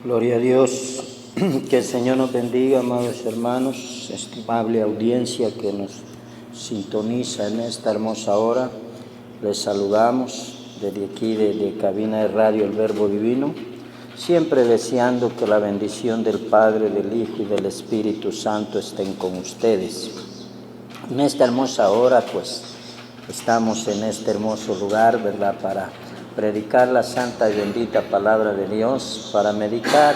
Gloria a Dios. Que el Señor nos bendiga, amados hermanos, estimable audiencia que nos sintoniza en esta hermosa hora. Les saludamos desde aquí, desde cabina de radio El Verbo Divino, siempre deseando que la bendición del Padre, del Hijo y del Espíritu Santo estén con ustedes. En esta hermosa hora, pues, estamos en este hermoso lugar, ¿verdad?, para predicar la santa y bendita palabra de Dios, para meditar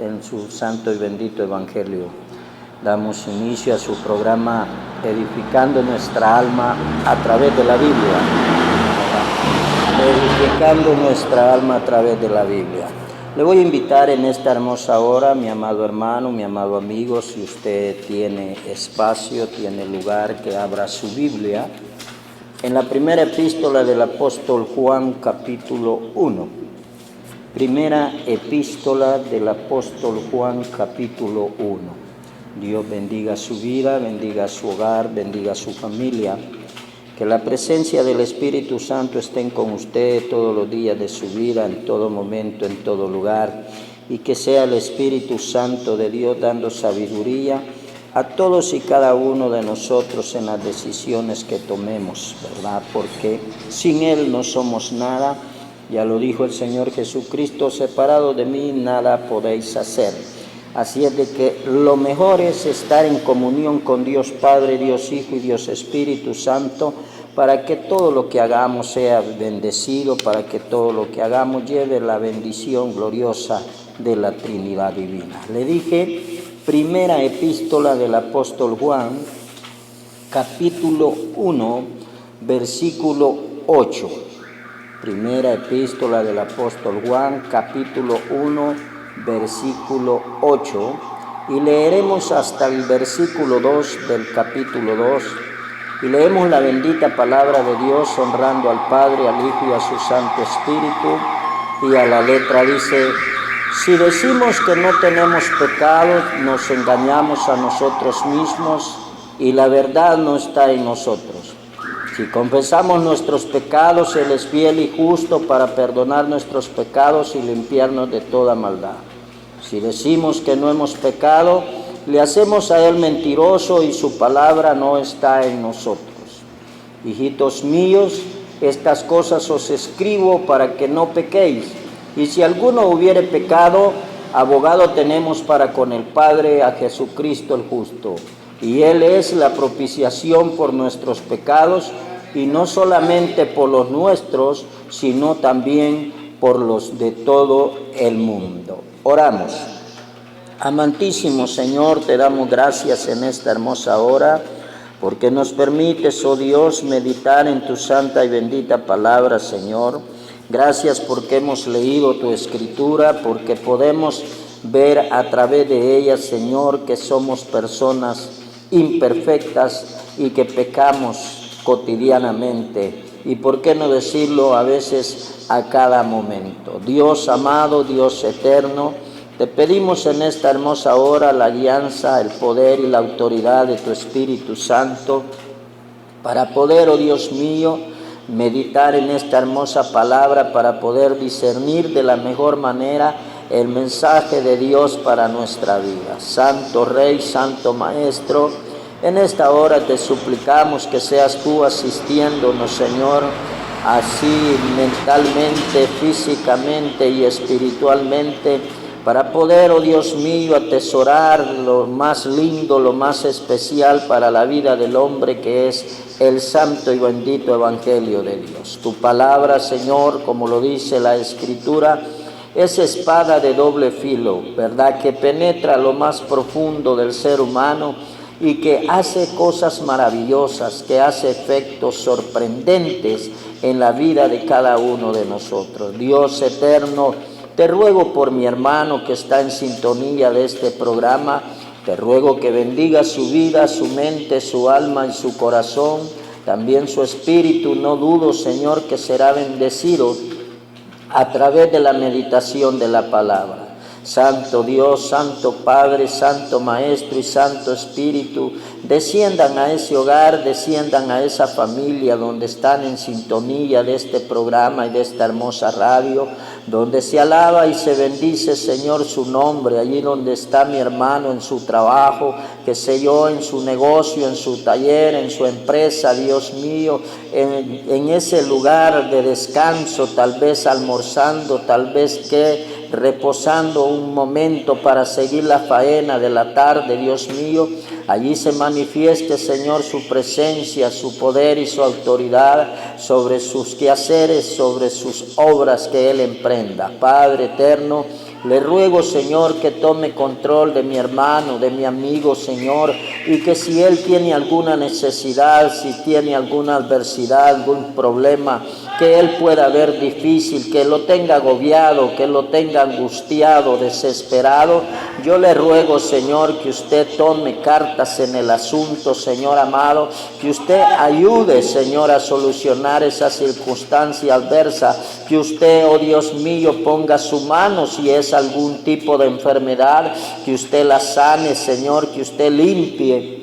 en su santo y bendito evangelio. Damos inicio a su programa Edificando nuestra alma a través de la Biblia. Edificando nuestra alma a través de la Biblia. Le voy a invitar en esta hermosa hora, mi amado hermano, mi amado amigo, si usted tiene espacio, tiene lugar, que abra su Biblia en la primera epístola del apóstol Juan, capítulo 1. Primera epístola del apóstol Juan, capítulo 1. Dios bendiga su vida, bendiga su hogar, bendiga su familia. Que la presencia del Espíritu Santo esté con usted todos los días de su vida, en todo momento, en todo lugar. Y que sea el Espíritu Santo de Dios dando sabiduría a todos y cada uno de nosotros en las decisiones que tomemos, ¿verdad? Porque sin Él no somos nada. Ya lo dijo el Señor Jesucristo: separado de mí nada podéis hacer. Así es de que lo mejor es estar en comunión con Dios Padre, Dios Hijo y Dios Espíritu Santo, para que todo lo que hagamos sea bendecido, para que todo lo que hagamos lleve la bendición gloriosa de la Trinidad Divina. Le dije, primera epístola del apóstol Juan, capítulo 1, versículo 8. Primera epístola del apóstol Juan, capítulo 1, versículo 8. Y leeremos hasta el versículo 2 del capítulo 2. Y leemos la bendita palabra de Dios, honrando al Padre, al Hijo y a su Santo Espíritu. Y a la letra dice: si decimos que no tenemos pecado, nos engañamos a nosotros mismos y la verdad no está en nosotros. Si confesamos nuestros pecados, Él es fiel y justo para perdonar nuestros pecados y limpiarnos de toda maldad. Si decimos que no hemos pecado, le hacemos a Él mentiroso y su palabra no está en nosotros. Hijitos míos, estas cosas os escribo para que no pequéis. Y si alguno hubiere pecado, abogado tenemos para con el Padre, a Jesucristo el justo. Y Él es la propiciación por nuestros pecados, y no solamente por los nuestros, sino también por los de todo el mundo. Oramos. Amantísimo Señor, te damos gracias en esta hermosa hora, porque nos permites, oh Dios, meditar en tu santa y bendita palabra, Señor. Gracias porque hemos leído tu Escritura, porque podemos ver a través de ella, Señor, que somos personas imperfectas y que pecamos cotidianamente. Y por qué no decirlo a veces a cada momento. Dios amado, Dios eterno, te pedimos en esta hermosa hora la guianza, el poder y la autoridad de tu Espíritu Santo para poder, oh Dios mío, meditar en esta hermosa palabra, para poder discernir de la mejor manera el mensaje de Dios para nuestra vida. Santo Rey, Santo Maestro, en esta hora te suplicamos que seas tú asistiéndonos, Señor, así mentalmente, físicamente y espiritualmente, para poder, oh Dios mío, atesorar lo más lindo, lo más especial para la vida del hombre, que es el santo y bendito evangelio de Dios. Tu palabra, Señor, como lo dice la Escritura, es espada de doble filo, ¿verdad?, que penetra lo más profundo del ser humano y que hace cosas maravillosas, que hace efectos sorprendentes en la vida de cada uno de nosotros. Dios eterno, te ruego por mi hermano que está en sintonía de este programa. Te ruego que bendiga su vida, su mente, su alma y su corazón, también su espíritu. No dudo, Señor, que será bendecido a través de la meditación de la palabra. Santo Dios, Santo Padre, Santo Maestro y Santo Espíritu, desciendan a ese hogar, desciendan a esa familia donde están en sintonía de este programa y de esta hermosa radio, donde se alaba y se bendice, Señor, su nombre, allí donde está mi hermano en su trabajo, que sé yo, en su negocio, en su taller, en su empresa, Dios mío, en ese lugar de descanso, tal vez almorzando, tal vez que reposando un momento para seguir la faena de la tarde, Dios mío, allí se manifieste, Señor, su presencia, su poder y su autoridad sobre sus quehaceres, sobre sus obras que Él emprenda. Padre eterno, le ruego, Señor, que tome control de mi hermano, de mi amigo, Señor, y que si él tiene alguna necesidad, si tiene alguna adversidad, algún problema que él pueda ver difícil, que lo tenga agobiado, que lo tenga angustiado, desesperado, yo le ruego, Señor, que usted tome cartas en el asunto, Señor amado, que usted ayude, Señor, a solucionar esa circunstancia adversa, que usted, oh Dios mío, ponga su mano si es algún tipo de enfermedad, que usted la sane, Señor, que usted limpie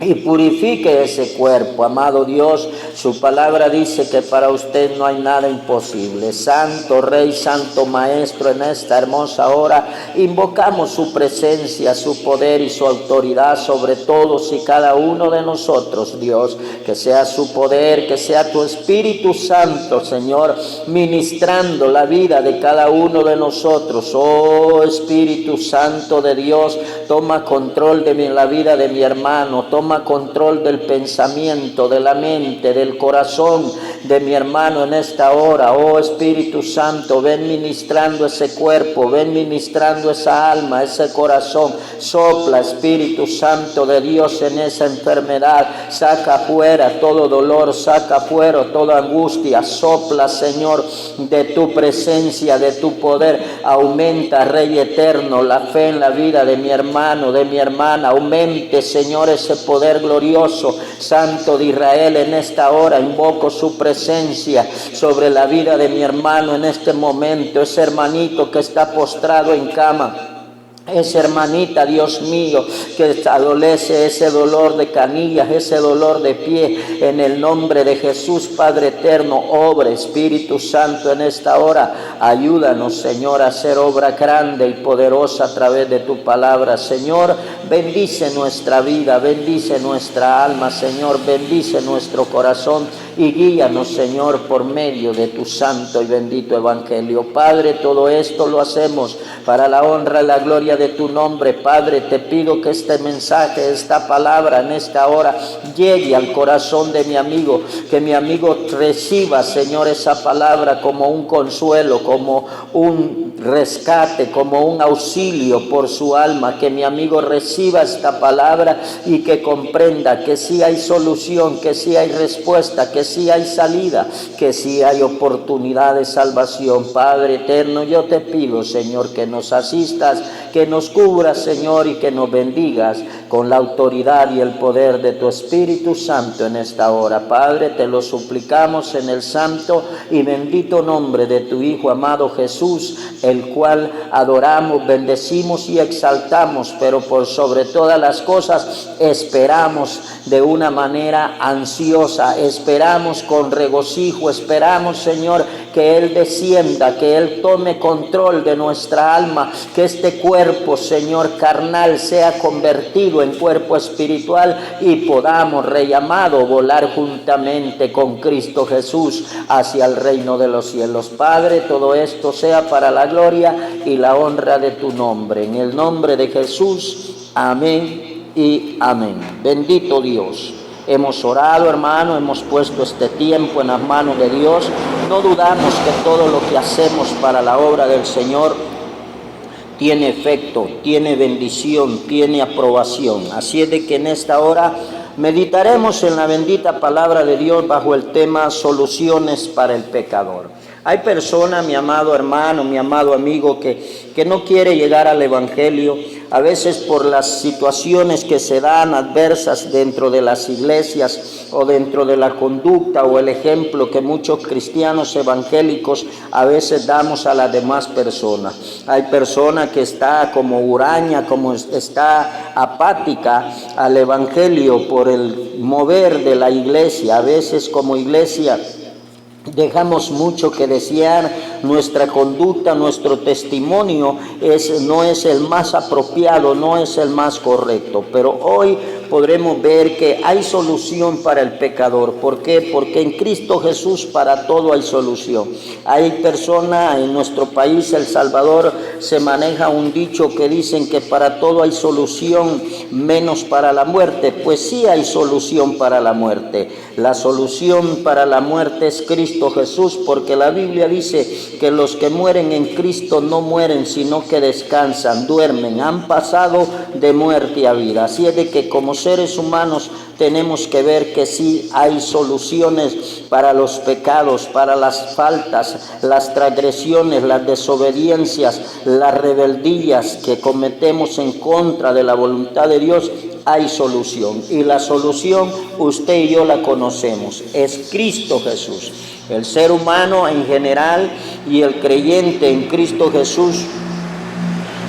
y purifique ese cuerpo. Amado Dios, su palabra dice que para usted no hay nada imposible. Santo Rey, Santo Maestro, en esta hermosa hora invocamos su presencia, su poder y su autoridad sobre todos y cada uno de nosotros, Dios. Que sea su poder, que sea tu Espíritu Santo, Señor, ministrando la vida de cada uno de nosotros. Oh Espíritu Santo de Dios, toma control de la vida de mi hermano, toma control del pensamiento, de la mente, del corazón de mi hermano en esta hora. Oh Espíritu Santo, ven ministrando ese cuerpo, ven ministrando esa alma, ese corazón. Sopla, Espíritu Santo de Dios, en esa enfermedad. Saca fuera todo dolor, saca fuera toda angustia. Sopla, Señor, de tu presencia, de tu poder. Aumenta, Rey eterno, la fe en la vida de mi hermano, de mi hermana. Aumente, Señor, ese poder glorioso. Santo de Israel, en esta hora invoco su presencia sobre la vida de mi hermano en este momento, ese hermanito que está postrado en cama. Esa hermanita, Dios mío, que adolece ese dolor de canillas, ese dolor de pie, en el nombre de Jesús, Padre eterno, obra, Espíritu Santo, en esta hora. Ayúdanos, Señor, a hacer obra grande y poderosa a través de tu palabra. Señor, bendice nuestra vida, bendice nuestra alma, Señor, bendice nuestro corazón y guíanos, Señor, por medio de tu santo y bendito evangelio. Padre, todo esto lo hacemos para la honra y la gloria de tu nombre. Padre, te pido que este mensaje, esta palabra en esta hora llegue al corazón de mi amigo, que mi amigo reciba, Señor, esa palabra como un consuelo, como un rescate, como un auxilio por su alma, que mi amigo reciba esta palabra y que comprenda que sí hay solución, que sí hay respuesta, que sí hay salida, que sí hay oportunidad de salvación. Padre eterno, yo te pido, Señor, que nos asistas, que nos cubras, Señor, y que nos bendigas con la autoridad y el poder de tu Espíritu Santo en esta hora. Padre, te lo suplicamos en el santo y bendito nombre de tu Hijo amado Jesús, el cual adoramos, bendecimos y exaltamos, pero por sobre todas las cosas esperamos de una manera ansiosa, esperamos con regocijo, esperamos, Señor, que Él descienda, que Él tome control de nuestra alma, que este cuerpo, Señor, carnal sea convertido en cuerpo espiritual y podamos, Rey amado, volar juntamente con Cristo Jesús hacia el reino de los cielos. Padre, todo esto sea para la gloria y la honra de tu nombre. En el nombre de Jesús, amén y amén. Bendito Dios. Hemos orado, hermano, hemos puesto este tiempo en las manos de Dios. No dudamos que todo lo que hacemos para la obra del Señor tiene efecto, tiene bendición, tiene aprobación. Así es de que en esta hora meditaremos en la bendita palabra de Dios bajo el tema soluciones para el pecador. Hay personas, mi amado hermano, mi amado amigo, que no quiere llegar al Evangelio, a veces por las situaciones que se dan adversas dentro de las iglesias o dentro de la conducta o el ejemplo que muchos cristianos evangélicos a veces damos a las demás personas. Hay personas que está como huraña, como está apática al Evangelio por el mover de la iglesia. A veces como iglesia dejamos mucho que desear, nuestra conducta, nuestro testimonio no es el más apropiado, no es el más correcto, pero hoy podremos ver que hay solución para el pecador. ¿Por qué? Porque en Cristo Jesús para todo hay solución. Hay personas en nuestro país, El Salvador, se maneja un dicho que dicen que para todo hay solución menos para la muerte. Pues sí hay solución para la muerte. La solución para la muerte es Cristo Jesús, porque la Biblia dice que los que mueren en Cristo no mueren, sino que descansan, duermen, han pasado de muerte a vida. Así es de que como seres humanos tenemos que ver que sí hay soluciones para los pecados, para las faltas, las transgresiones, las desobediencias, las rebeldías que cometemos en contra de la voluntad de Dios. Hay solución, y la solución usted y yo la conocemos, es Cristo Jesús. El ser humano en general y el creyente en Cristo Jesús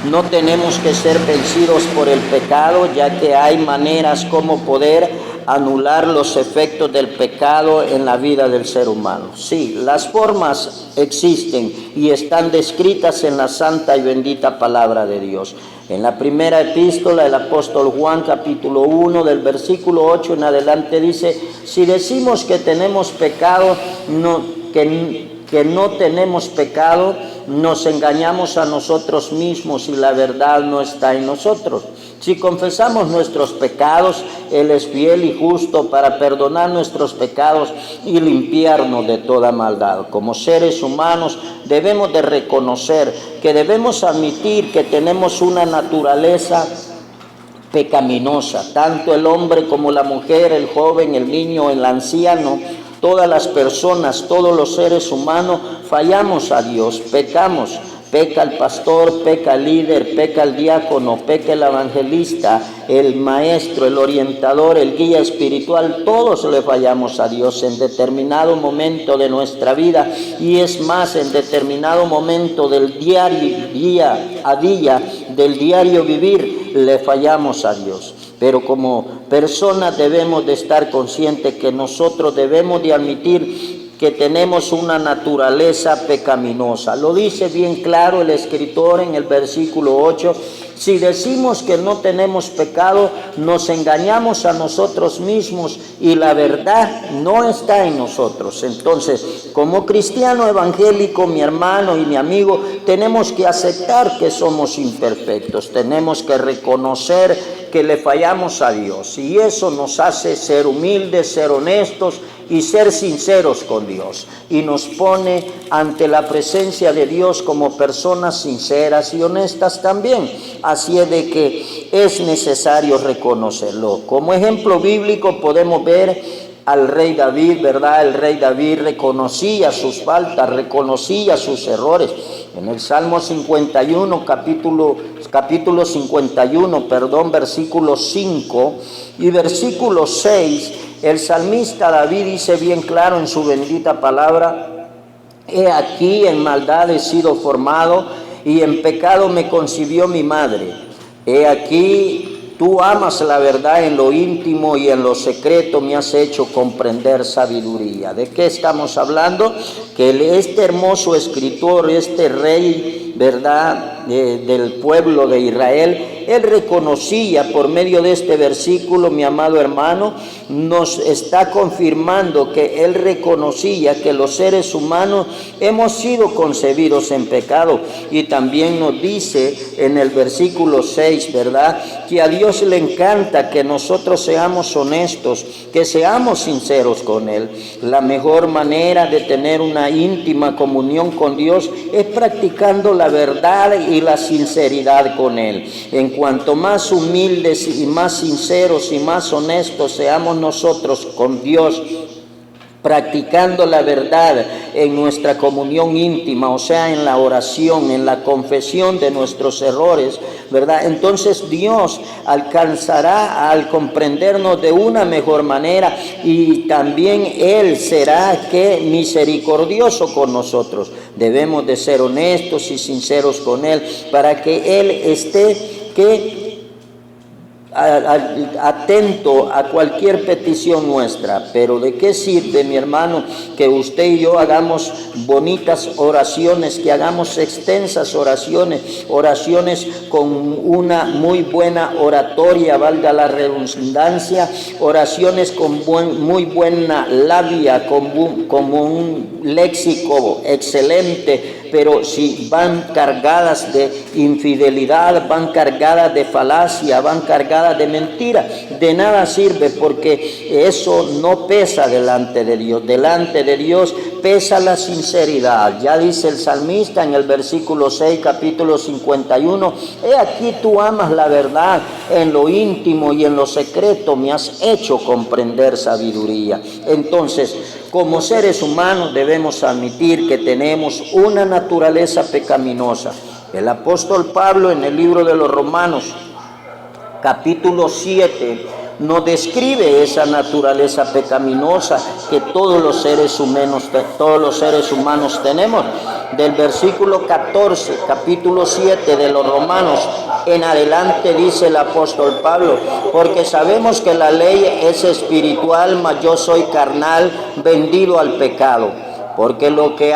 no tenemos que ser vencidos por el pecado, ya que hay maneras como poder anular los efectos del pecado en la vida del ser humano. Sí, las formas existen y están descritas en la santa y bendita palabra de Dios. En la primera epístola del apóstol Juan, capítulo 1, del versículo 8 en adelante, dice: si decimos que tenemos pecado, que no tenemos pecado, nos engañamos a nosotros mismos y la verdad no está en nosotros. Si confesamos nuestros pecados, Él es fiel y justo para perdonar nuestros pecados y limpiarnos de toda maldad. Como seres humanos debemos de reconocer que debemos admitir que tenemos una naturaleza pecaminosa, tanto el hombre como la mujer, el joven, el niño, el anciano. Todas las personas, todos los seres humanos fallamos a Dios, pecamos. Peca el pastor, peca el líder, peca el diácono, peca el evangelista, el maestro, el orientador, el guía espiritual. Todos le fallamos a Dios en determinado momento de nuestra vida, y es más, en determinado momento del día a día, del diario vivir, le fallamos a Dios. Pero como personas debemos de estar conscientes que nosotros debemos de admitir que tenemos una naturaleza pecaminosa. Lo dice bien claro el escritor en el versículo 8. Si decimos que no tenemos pecado, nos engañamos a nosotros mismos y la verdad no está en nosotros. Entonces, como cristiano evangélico, mi hermano y mi amigo, tenemos que aceptar que somos imperfectos. Tenemos que reconocer que le fallamos a Dios, y eso nos hace ser humildes, ser honestos y ser sinceros con Dios, y nos pone ante la presencia de Dios como personas sinceras y honestas también. Así es de que es necesario reconocerlo. Como ejemplo bíblico podemos ver al rey David, ¿verdad? El rey David reconocía sus faltas, reconocía sus errores. En el Salmo 51, capítulo 51, versículo 5 y versículo 6, el salmista David dice bien claro en su bendita palabra: he aquí en maldad he sido formado, y en pecado me concibió mi madre. He aquí tú amas la verdad en lo íntimo, y en lo secreto me has hecho comprender sabiduría. ¿De qué estamos hablando? Que este hermoso escritor, este rey, ¿verdad?, del pueblo de Israel, él reconocía por medio de este versículo, mi amado hermano, nos está confirmando que él reconocía que los seres humanos hemos sido concebidos en pecado. Y también nos dice en el versículo 6, ¿verdad?, que a Dios le encanta que nosotros seamos honestos, que seamos sinceros con Él. La mejor manera de tener una íntima comunión con Dios es practicando la verdad y la sinceridad con Él. En cuanto más humildes y más sinceros y más honestos seamos nosotros con Dios, practicando la verdad en nuestra comunión íntima, o sea, en la oración, en la confesión de nuestros errores, ¿verdad? Entonces Dios alcanzará al comprendernos de una mejor manera y también Él será misericordioso con nosotros. Debemos de ser honestos y sinceros con Él para que Él esté atento a cualquier petición nuestra. Pero ¿de qué sirve, mi hermano, que usted y yo hagamos bonitas oraciones, que hagamos extensas oraciones con una muy buena oratoria, valga la redundancia, oraciones con muy buena labia, como un léxico excelente, pero si van cargadas de infidelidad, van cargadas de falacia, van cargadas de mentira, de nada sirve, porque eso no pesa delante de Dios. Delante de Dios pesa la sinceridad. Ya dice el salmista en el versículo 6, capítulo 51, he aquí tú amas la verdad en lo íntimo y en lo secreto me has hecho comprender sabiduría. Entonces, como seres humanos debemos admitir que tenemos una naturaleza pecaminosa. El apóstol Pablo en el libro de los Romanos, capítulo 7, nos describe esa naturaleza pecaminosa que todos los seres humanos tenemos. Del versículo 14, capítulo 7 de los Romanos en adelante dice el apóstol Pablo, porque sabemos que la ley es espiritual, mas yo soy carnal, vendido al pecado, porque lo que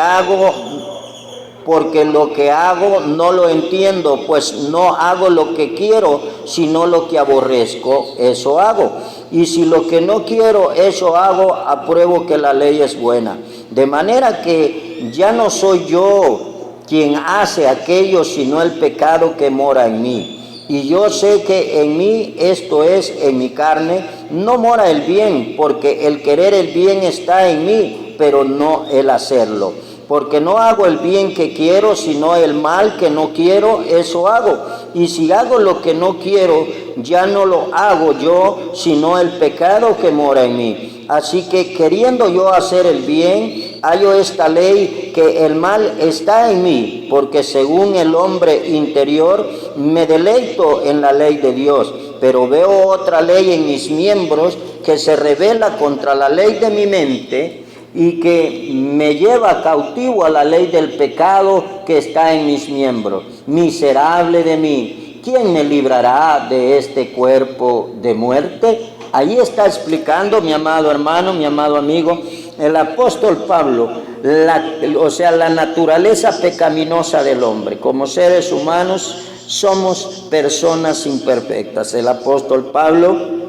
hago no lo entiendo, pues no hago lo que quiero, sino lo que aborrezco, eso hago. Y si lo que no quiero, eso hago, apruebo que la ley es buena. De manera que ya no soy yo quien hace aquello, sino el pecado que mora en mí. Y yo sé que en mí, esto es, en mi carne, no mora el bien, porque el querer el bien está en mí, pero no el hacerlo. Porque no hago el bien que quiero, sino el mal que no quiero, eso hago. Y si hago lo que no quiero, ya no lo hago yo, sino el pecado que mora en mí. Así que queriendo yo hacer el bien, hallo esta ley, que el mal está en mí, porque según el hombre interior me deleito en la ley de Dios. Pero veo otra ley en mis miembros que se rebela contra la ley de mi mente, y que me lleva cautivo a la ley del pecado que está en mis miembros. Miserable de mí, ¿quién me librará de este cuerpo de muerte? Ahí está explicando, mi amado hermano, mi amado amigo, el apóstol Pablo, la naturaleza pecaminosa del hombre. Como seres humanos somos personas imperfectas. El apóstol Pablo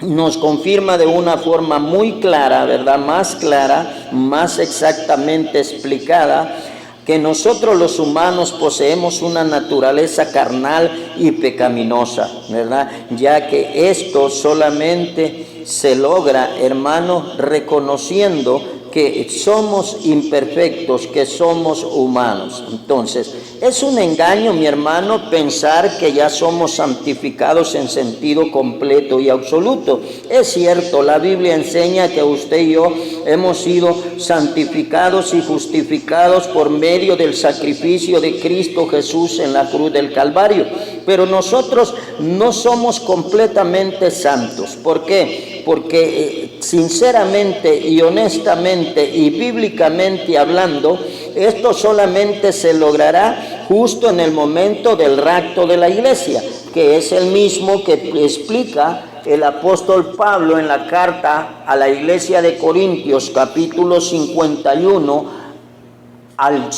nos confirma de una forma muy clara, ¿verdad? Más clara, más exactamente explicada, que nosotros los humanos poseemos una naturaleza carnal y pecaminosa, ¿verdad? Ya que esto solamente se logra, hermano, reconociendo que somos imperfectos, que somos humanos. Entonces, es un engaño, mi hermano, pensar que ya somos santificados en sentido completo y absoluto. Es cierto, la Biblia enseña que usted y yo hemos sido santificados y justificados por medio del sacrificio de Cristo Jesús en la cruz del Calvario. Pero nosotros no somos completamente santos. ¿Por qué? Porque sinceramente y honestamente y bíblicamente hablando, esto solamente se logrará justo en el momento del rapto de la iglesia, que es el mismo que explica el apóstol Pablo en la carta a la iglesia de Corintios, capítulo 51, al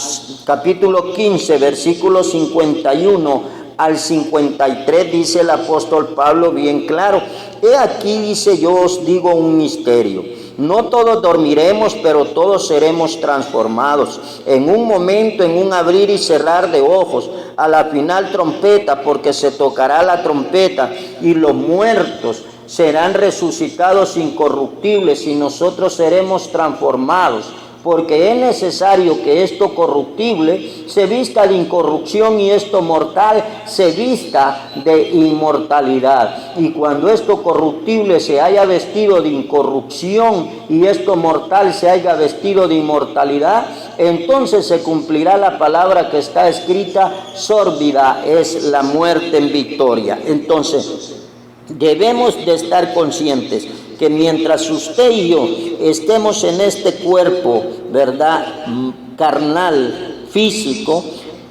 capítulo 15, versículo 51 al 53, dice el apóstol Pablo bien claro. He aquí, dice, yo os digo un misterio. No todos dormiremos, pero todos seremos transformados. En un momento, en un abrir y cerrar de ojos, a la final trompeta, porque se tocará la trompeta y los muertos serán resucitados incorruptibles y nosotros seremos transformados. porque es necesario que esto corruptible se vista de incorrupción y esto mortal se vista de inmortalidad. Y cuando esto corruptible se haya vestido de incorrupción y esto mortal se haya vestido de inmortalidad, entonces se cumplirá la palabra que está escrita: sórbida es la muerte en victoria. Entonces, debemos de estar conscientes que mientras usted y yo estemos en este cuerpo, ¿verdad?, carnal, físico,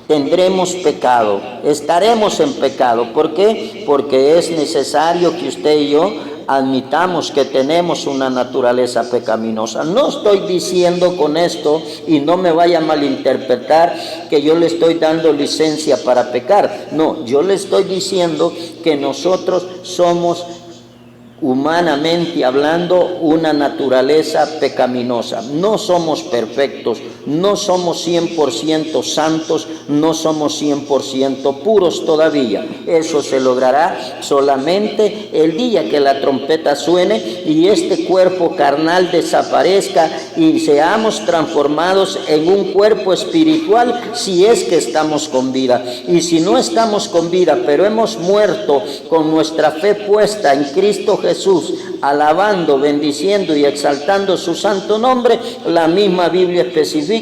tendremos pecado, estaremos en pecado. ¿Por qué? Porque es necesario que usted y yo admitamos que tenemos una naturaleza pecaminosa. No estoy diciendo con esto, y no me vaya a malinterpretar, que yo le estoy dando licencia para pecar. No, yo le estoy diciendo que nosotros somos, humanamente hablando, una naturaleza pecaminosa. No somos perfectos, no somos 100% santos, no somos 100% puros todavía. Eso se logrará solamente el día que la trompeta suene y este cuerpo carnal desaparezca y seamos transformados en un cuerpo espiritual, si es que estamos con vida. Y si no estamos con vida, pero hemos muerto con nuestra fe puesta en Cristo Jesús, alabando, bendiciendo y exaltando su santo nombre, la misma Biblia especifica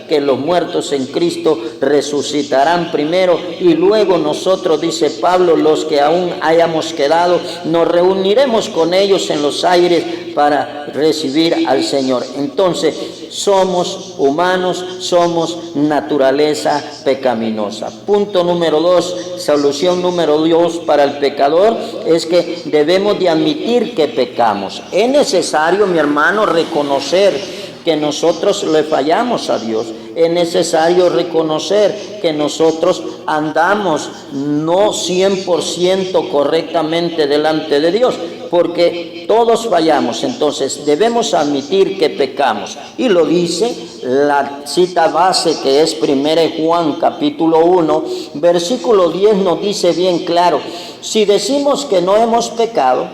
que los muertos en Cristo resucitarán primero y luego nosotros, dice Pablo, los que aún hayamos quedado, nos reuniremos con ellos en los aires para recibir al Señor. Entonces, somos humanos, somos naturaleza pecaminosa. Punto número 2, solución número 2 para el pecador es que debemos de admitir que pecamos. Es necesario, mi hermano, reconocer que nosotros le fallamos a Dios. Es necesario reconocer que nosotros andamos no 100% correctamente delante de Dios, porque todos fallamos. Entonces debemos admitir que pecamos, y lo dice la cita base, que es 1 Juan capítulo 1 versículo 10, nos dice bien claro: si decimos que no hemos pecado,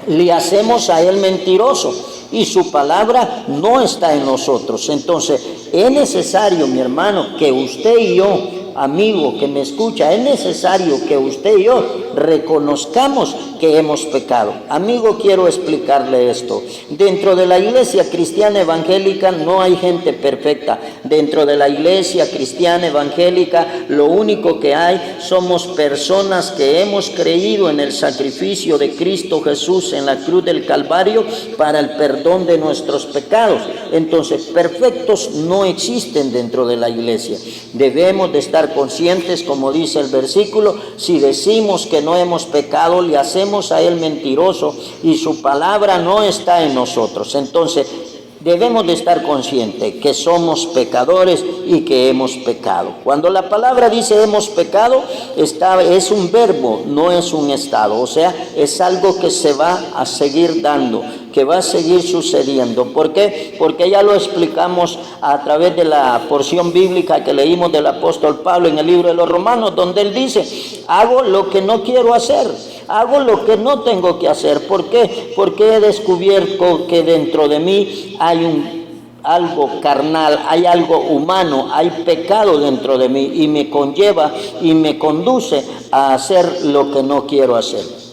le hacemos a él mentiroso y su palabra no está en nosotros. Entonces es necesario, mi hermano, que usted y yo, amigo que me escucha, es necesario que usted y yo reconozcamos que hemos pecado. Amigo, quiero explicarle esto. Dentro de la iglesia cristiana evangélica no hay gente perfecta. Dentro de la iglesia cristiana evangélica lo único que hay somos personas que hemos creído en el sacrificio de Cristo Jesús en la cruz del Calvario para el perdón de nuestros pecados. Entonces, perfectos no existen dentro de la iglesia. Debemos de estar conscientes, como dice el versículo: si decimos que no hemos pecado, le hacemos a él mentiroso y su palabra no está en nosotros. Entonces debemos de estar conscientes que somos pecadores y que hemos pecado. Cuando la palabra dice hemos pecado, es un verbo, no es un estado. O sea, es algo que se va a seguir dando, que va a seguir sucediendo. ¿Por qué? Porque ya lo explicamos a través de la porción bíblica que leímos del apóstol Pablo en el libro de los Romanos, donde él dice: hago lo que no quiero hacer, hago lo que no tengo que hacer. ¿Por qué? Porque he descubierto que dentro de mí hay algo carnal, hay algo humano, hay pecado dentro de mí y me conlleva y me conduce a hacer lo que no quiero hacer.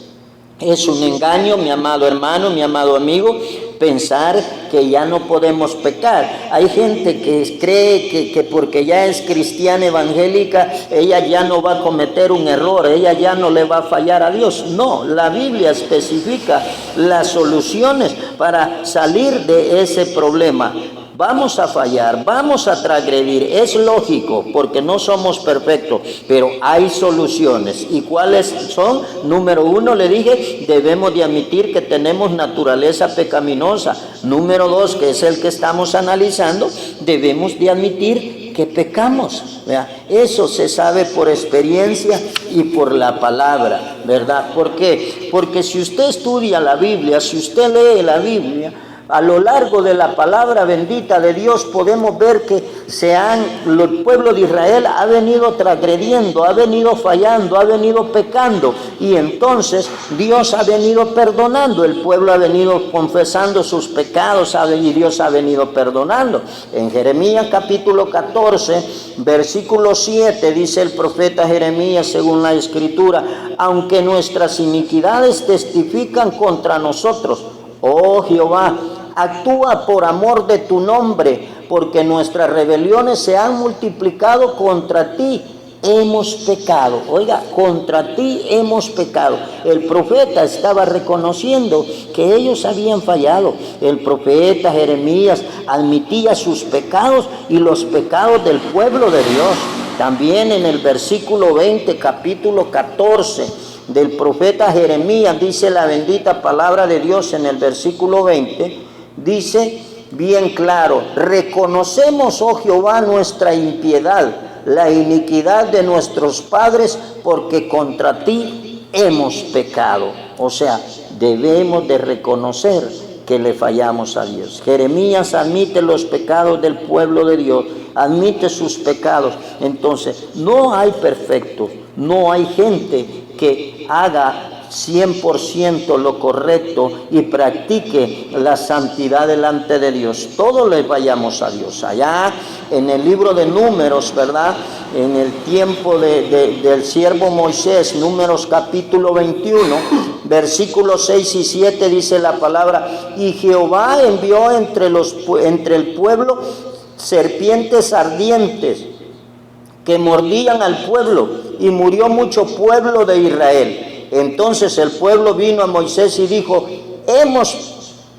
Es un engaño, mi amado hermano, mi amado amigo, pensar que ya no podemos pecar. Hay gente que cree que porque ya es cristiana evangélica, ella ya no va a cometer un error, ella ya no le va a fallar a Dios. No, la Biblia especifica las soluciones para salir de ese problema. Vamos a fallar, vamos a transgredir, es lógico, porque no somos perfectos, pero hay soluciones. ¿Y cuáles son? Número 1, le dije, debemos de admitir que tenemos naturaleza pecaminosa. Número 2, que es el que estamos analizando, debemos de admitir que pecamos. ¿Vea? Eso se sabe por experiencia y por la palabra, ¿verdad? ¿Por qué? Porque si usted estudia la Biblia, si usted lee la Biblia, A lo largo de la palabra bendita de Dios podemos ver que el pueblo de Israel ha venido transgrediendo, ha venido fallando, ha venido pecando, y entonces Dios ha venido perdonando, el pueblo ha venido confesando sus pecados y Dios ha venido perdonando. En Jeremías capítulo 14, versículo 7 dice el profeta Jeremías según la Escritura: aunque nuestras iniquidades testifican contra nosotros, oh Jehová, actúa por amor de tu nombre, porque nuestras rebeliones se han multiplicado contra ti. Hemos pecado. Oiga, contra ti hemos pecado. El profeta estaba reconociendo que ellos habían fallado. El profeta Jeremías admitía sus pecados y los pecados del pueblo de Dios. También en el versículo 20, capítulo 14 del profeta Jeremías, dice la bendita palabra de Dios en el versículo 20, dice bien claro: reconocemos, oh Jehová, nuestra impiedad, la iniquidad de nuestros padres, porque contra ti hemos pecado. O sea, debemos de reconocer que le fallamos a Dios. Jeremías admite los pecados del pueblo de Dios, admite sus pecados. Entonces, no hay perfectos, no hay gente que haga 100% lo correcto y practique la santidad delante de Dios. Todos le vayamos a Dios. Allá en el libro de Números, ¿verdad? En el tiempo del siervo Moisés, Números capítulo 21, versículos 6 y 7, dice la palabra: y Jehová envió entre el pueblo serpientes ardientes que mordían al pueblo, y murió mucho pueblo de Israel. Entonces el pueblo vino a Moisés y dijo: hemos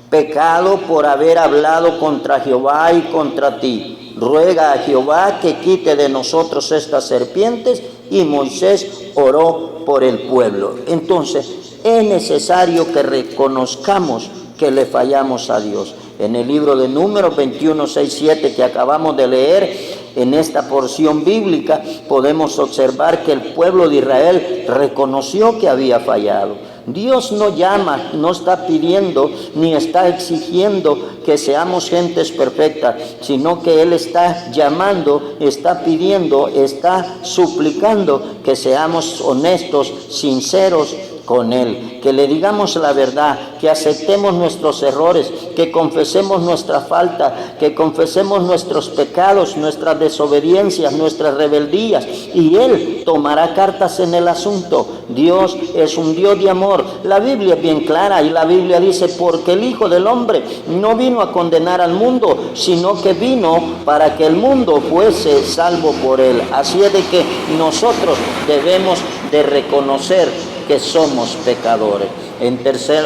pecado por haber hablado contra Jehová y contra ti. Ruega a Jehová que quite de nosotros estas serpientes. Y Moisés oró por el pueblo. Entonces es necesario que reconozcamos que le fallamos a Dios. En el libro de Números 21, 6, 7 que acabamos de leer, en esta porción bíblica podemos observar que el pueblo de Israel reconoció que había fallado. Dios no llama, no está pidiendo ni está exigiendo que seamos gentes perfectas, sino que Él está llamando, está pidiendo, está suplicando que seamos honestos, sinceros con Él, que le digamos la verdad, que aceptemos nuestros errores, que confesemos nuestra falta, que confesemos nuestros pecados, nuestras desobediencias, nuestras rebeldías, y Él tomará cartas en el asunto. Dios es un Dios de amor. La Biblia es bien clara, y la Biblia dice: porque el Hijo del Hombre no vino a condenar al mundo, sino que vino para que el mundo fuese salvo por Él. Así es de que nosotros debemos de reconocer que somos pecadores.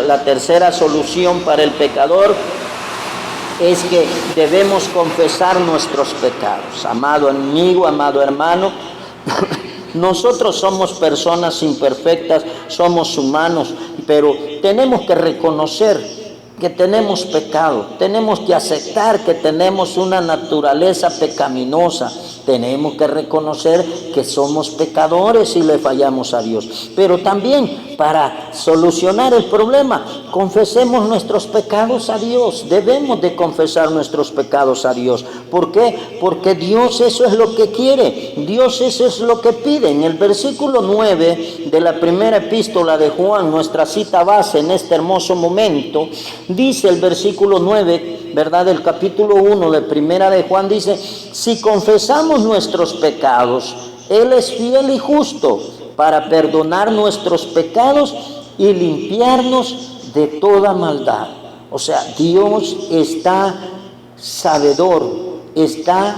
La tercera solución para el pecador es que debemos confesar nuestros pecados. Amado amigo, amado hermano, nosotros somos personas imperfectas, somos humanos, pero tenemos que reconocer que tenemos pecado, tenemos que aceptar que tenemos una naturaleza pecaminosa, tenemos que reconocer que somos pecadores y le fallamos a Dios. Pero también, para solucionar el problema, confesemos nuestros pecados a Dios. Debemos de confesar nuestros pecados a Dios. ¿Por qué? Porque Dios eso es lo que quiere, Dios eso es lo que pide. En el versículo 9 de la primera epístola de Juan, nuestra cita base en este hermoso momento, dice el versículo 9, ¿verdad? Del capítulo 1 de primera de Juan, dice: si confesamos nuestros pecados, Él es fiel y justo para perdonar nuestros pecados y limpiarnos de toda maldad. O sea, Dios está sabedor, está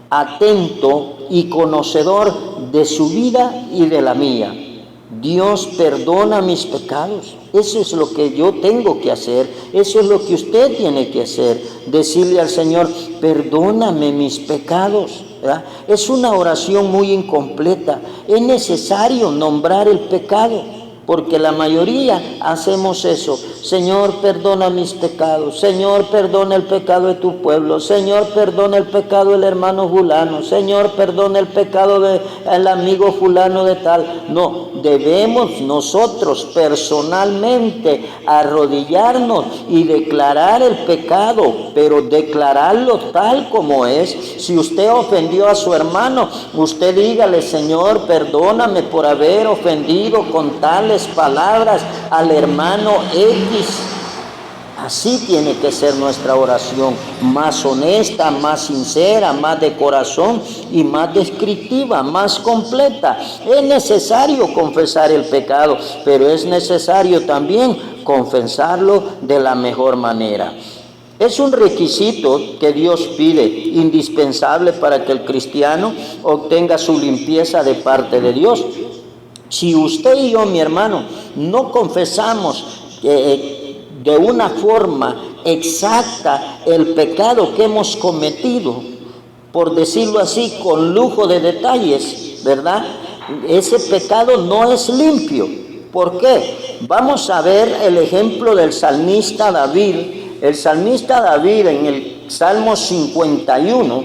atento y conocedor de su vida y de la mía. Dios perdona mis pecados. Eso es lo que yo tengo que hacer. Eso es lo que usted tiene que hacer. Decirle al Señor: perdóname mis pecados. ¿Verdad? Es una oración muy incompleta. Es necesario nombrar el pecado. porque la mayoría hacemos eso. Señor, perdona mis pecados. Señor, perdona el pecado de tu pueblo. Señor, perdona el pecado del hermano fulano. Señor, perdona el pecado del amigo fulano de tal. No, debemos nosotros personalmente arrodillarnos y declarar el pecado, pero declararlo tal como es. Si usted ofendió a su hermano, usted dígale: Señor, perdóname por haber ofendido con tales palabras al hermano X. Así tiene que ser nuestra oración, más honesta, más sincera, más de corazón y más descriptiva, más completa. Es necesario confesar el pecado, pero es necesario también confesarlo de la mejor manera. Es un requisito que Dios pide, indispensable para que el cristiano obtenga su limpieza de parte de Dios. Si usted y yo, mi hermano, no confesamos de una forma exacta el pecado que hemos cometido, por decirlo así, con lujo de detalles, ¿verdad? Ese pecado no es limpio. ¿Por qué? Vamos a ver el ejemplo del salmista David. El salmista David, en el Salmo 51,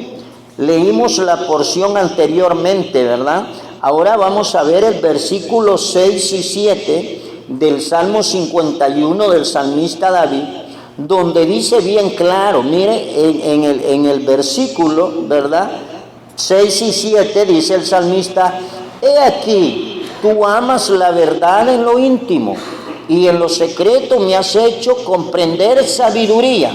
leímos la porción anteriormente, ¿verdad? Ahora vamos a ver el versículo 6 y 7 del Salmo 51 del salmista David, donde dice bien claro, mire, en el versículo, ¿verdad? 6 y 7 dice el salmista: he aquí, tú amas la verdad en lo íntimo, y en lo secreto me has hecho comprender sabiduría.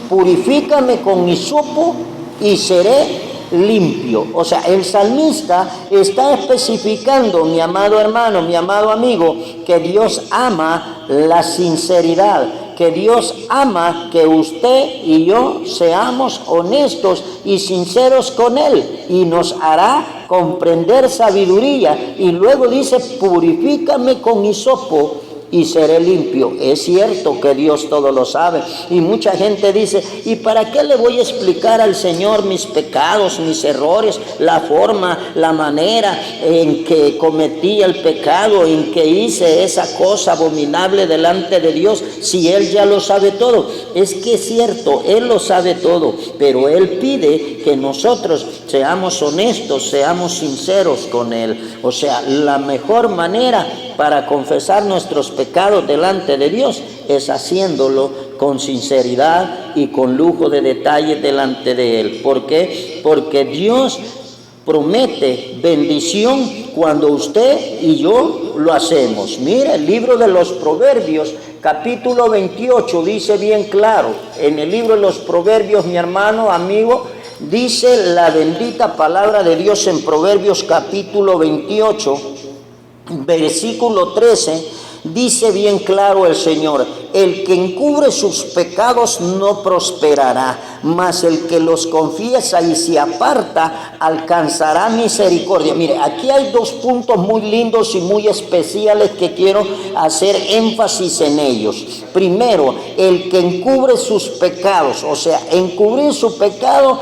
Purifícame con hisopo y seré limpio. O sea, el salmista está especificando, mi amado hermano, mi amado amigo, que Dios ama la sinceridad, que Dios ama que usted y yo seamos honestos y sinceros con Él, y nos hará comprender sabiduría. Y luego dice: purifícame con hisopo y seré limpio. Es cierto que Dios todo lo sabe, y mucha gente dice: ¿y para qué le voy a explicar al Señor mis pecados, mis errores, la forma, la manera en que cometí el pecado, en que hice esa cosa abominable delante de Dios, si Él ya lo sabe todo? Es que es cierto, Él lo sabe todo, pero Él pide que nosotros seamos honestos, seamos sinceros con Él. O sea, la mejor manera para confesar nuestros pecados delante de Dios es haciéndolo con sinceridad y con lujo de detalles delante de Él. ¿Por qué? Porque Dios promete bendición cuando usted y yo lo hacemos. Mira, el libro de los Proverbios, capítulo 28, dice bien claro. En el libro de los Proverbios, mi hermano, amigo, dice la bendita palabra de Dios en Proverbios capítulo 28, versículo 13, dice bien claro el Señor: el que encubre sus pecados no prosperará, mas el que los confiesa y se aparta alcanzará misericordia. Mire, aquí hay dos puntos muy lindos y muy especiales que quiero hacer énfasis en ellos. Primero, el que encubre sus pecados. O sea, encubrir su pecado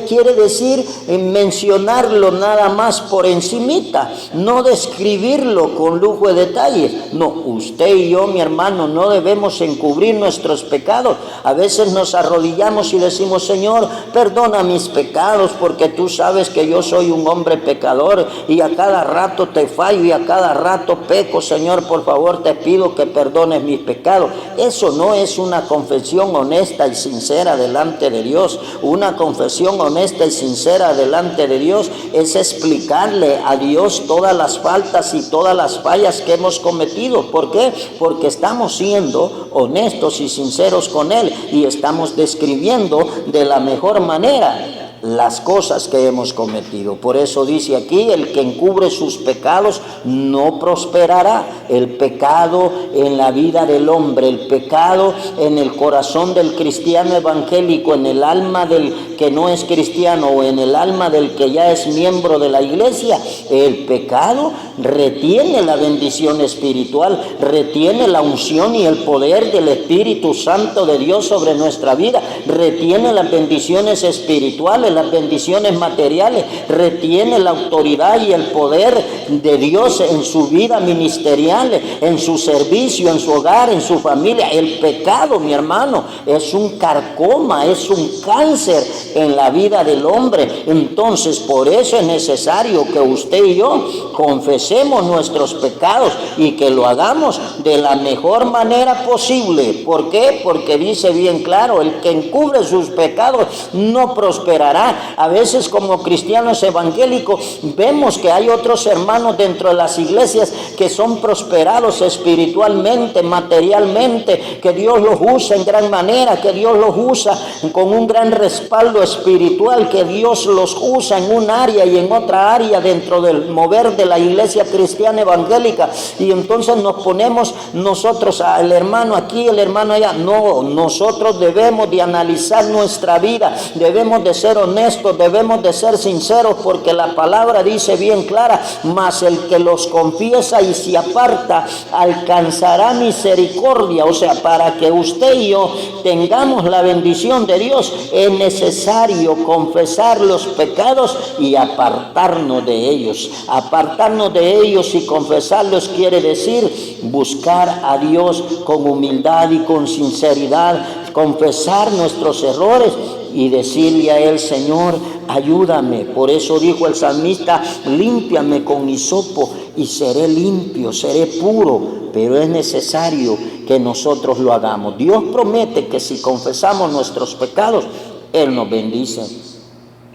quiere decir mencionarlo nada más por encimita, no describirlo con lujo de detalles. No, usted y yo, mi hermano, no debemos encubrir nuestros pecados. A veces nos arrodillamos y decimos: Señor, perdona mis pecados, porque tú sabes que yo soy un hombre pecador y a cada rato te fallo y a cada rato peco. Señor, por favor te pido que perdones mis pecados. Eso no es una confesión honesta y sincera delante de Dios. Una confesión honesta y sincera delante de Dios es explicarle a Dios todas las faltas y todas las fallas que hemos cometido. ¿Por qué? Porque estamos siendo honestos y sinceros con Él, y estamos describiendo de la mejor manera las cosas que hemos cometido. Por eso dice aquí: el que encubre sus pecados no prosperará. El pecado en la vida del hombre, el pecado en el corazón del cristiano evangélico, en el alma del que no es cristiano o en el alma del que ya es miembro de la iglesia, el pecado retiene la bendición espiritual, retiene la unción y el poder del Espíritu Santo de Dios sobre nuestra vida, retiene las bendiciones espirituales, las bendiciones materiales, retiene la autoridad y el poder de Dios en su vida ministerial, en su servicio, en su hogar, en su familia. El pecado, mi hermano, es un carcoma, es un cáncer en la vida del hombre. Entonces, por eso es necesario que usted y yo confesemos nuestros pecados y que lo hagamos de la mejor manera posible. ¿Por qué? Porque dice bien claro, el que encubre sus pecados no prosperará. A veces como cristianos evangélicos vemos que hay otros hermanos dentro de las iglesias que son prosperados espiritualmente, materialmente, que Dios los usa en gran manera, que Dios los usa con un gran respaldo espiritual, que Dios los usa en un área y en otra área dentro del mover de la iglesia cristiana evangélica. Y entonces nos ponemos nosotros, el hermano aquí, el hermano allá. No, nosotros debemos de analizar nuestra vida, debemos de ser honestos, debemos de ser sinceros, porque la palabra dice bien clara, mas el que los confiesa y se aparta alcanzará misericordia. O sea, para que usted y yo tengamos la bendición de Dios es necesario confesar los pecados y apartarnos de ellos. Apartarnos de ellos y confesarlos quiere decir buscar a Dios con humildad y con sinceridad, confesar nuestros errores y decirle a Él: Señor, ayúdame. Por eso dijo el salmista: límpiame con hisopo y seré limpio, seré puro. Pero es necesario que nosotros lo hagamos. Dios promete que si confesamos nuestros pecados, Él nos bendice.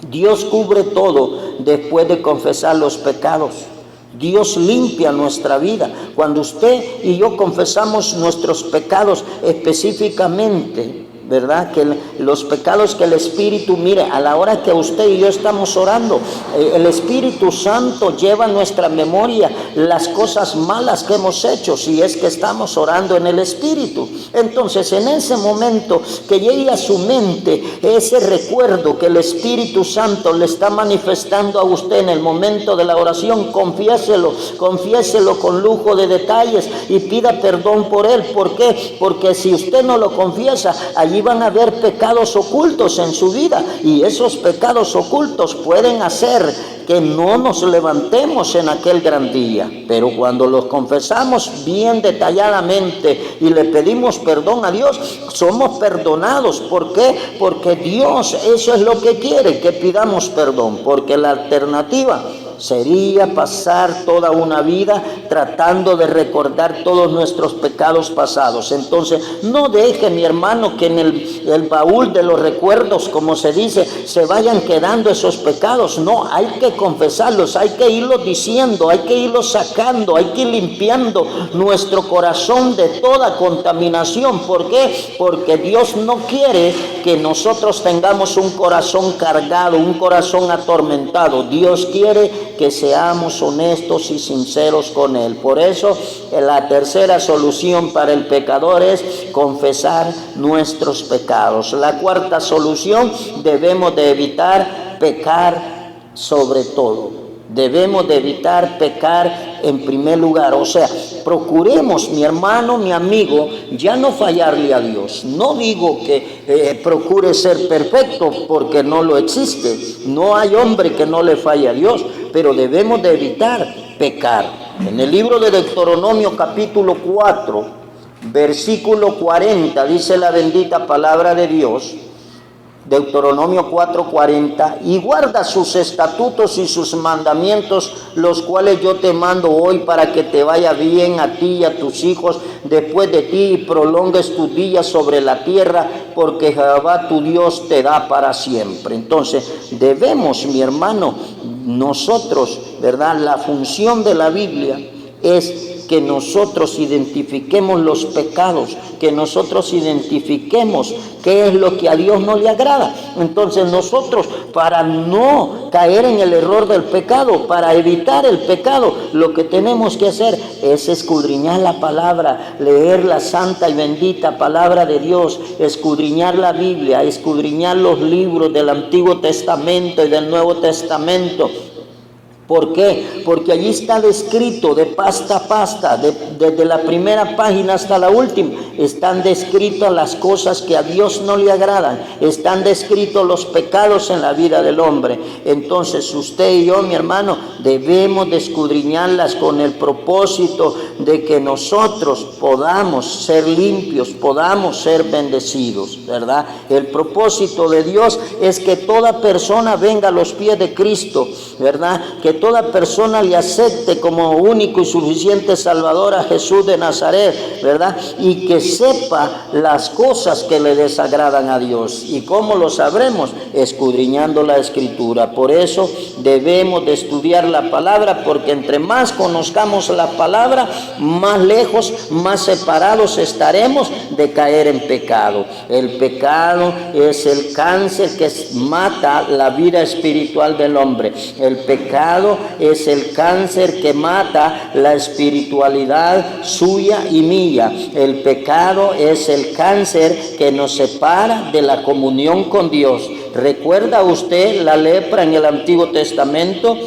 Dios cubre todo después de confesar los pecados. Dios limpia nuestra vida. Cuando usted y yo confesamos nuestros pecados específicamente, ¿verdad? Que los pecados que el Espíritu, mire, a la hora que usted y yo estamos orando, el Espíritu Santo lleva a nuestra memoria las cosas malas que hemos hecho, si es que estamos orando en el Espíritu. Entonces, en ese momento que llegue a su mente ese recuerdo que el Espíritu Santo le está manifestando a usted en el momento de la oración, confiéselo con lujo de detalles y pida perdón por él. ¿Por qué? Porque si usted no lo confiesa, allí van a haber pecados ocultos en su vida, y esos pecados ocultos pueden hacer que no nos levantemos en aquel gran día. Pero cuando los confesamos bien detalladamente y le pedimos perdón a Dios, somos perdonados. ¿Por qué? Porque Dios eso es lo que quiere, que pidamos perdón, porque la alternativa sería pasar toda una vida tratando de recordar todos nuestros pecados pasados. Entonces, no deje, mi hermano, que en el baúl de los recuerdos, como se dice, se vayan quedando esos pecados. No, hay que confesarlos, hay que irlos diciendo, hay que irlos sacando, hay que ir limpiando nuestro corazón de toda contaminación. ¿Por qué? Porque Dios no quiere que nosotros tengamos un corazón cargado, un corazón atormentado. Dios quiere que seamos honestos y sinceros con Él. Por eso, la tercera solución para el pecador es confesar nuestros pecados. La cuarta solución, debemos de evitar pecar sobre todo. Debemos de evitar pecar en primer lugar. O sea, procuremos, mi hermano, mi amigo, ya no fallarle a Dios. No digo que procure ser perfecto, porque no lo existe. No hay hombre que no le falle a Dios, pero debemos de evitar pecar. En el libro de Deuteronomio capítulo 4, versículo 40, dice la bendita palabra de Dios, Deuteronomio 4:40, y guarda sus estatutos y sus mandamientos, los cuales yo te mando hoy, para que te vaya bien a ti y a tus hijos después de ti, y prolongues tus días sobre la tierra, porque Jehová tu Dios te da para siempre. Entonces, debemos, mi hermano, nosotros, ¿verdad? La función de la Biblia es que nosotros identifiquemos los pecados, que nosotros identifiquemos qué es lo que a Dios no le agrada. Entonces nosotros, para no caer en el error del pecado, para evitar el pecado, lo que tenemos que hacer es escudriñar la palabra, leer la santa y bendita palabra de Dios, escudriñar la Biblia, escudriñar los libros del Antiguo Testamento y del Nuevo Testamento. ¿Por qué? Porque allí está descrito de pasta a pasta, desde la primera página hasta la última, están descritas las cosas que a Dios no le agradan, están descritos los pecados en la vida del hombre. Entonces usted y yo, mi hermano, debemos de escudriñarlas con el propósito de que nosotros podamos ser limpios, podamos ser bendecidos, ¿verdad? El propósito de Dios es que toda persona venga a los pies de Cristo, ¿verdad? Que toda persona le acepte como único y suficiente Salvador a Jesús de Nazaret, ¿verdad? Y que sepa las cosas que le desagradan a Dios. ¿Y cómo lo sabremos? Escudriñando la Escritura. Por eso debemos de estudiar la palabra, porque entre más conozcamos la palabra, más lejos, más separados estaremos de caer en pecado. El pecado es el cáncer que mata la vida espiritual del hombre. El pecado es el cáncer que mata la espiritualidad suya y mía. El pecado es el cáncer que nos separa de la comunión con Dios. ¿Recuerda usted la lepra en el Antiguo Testamento?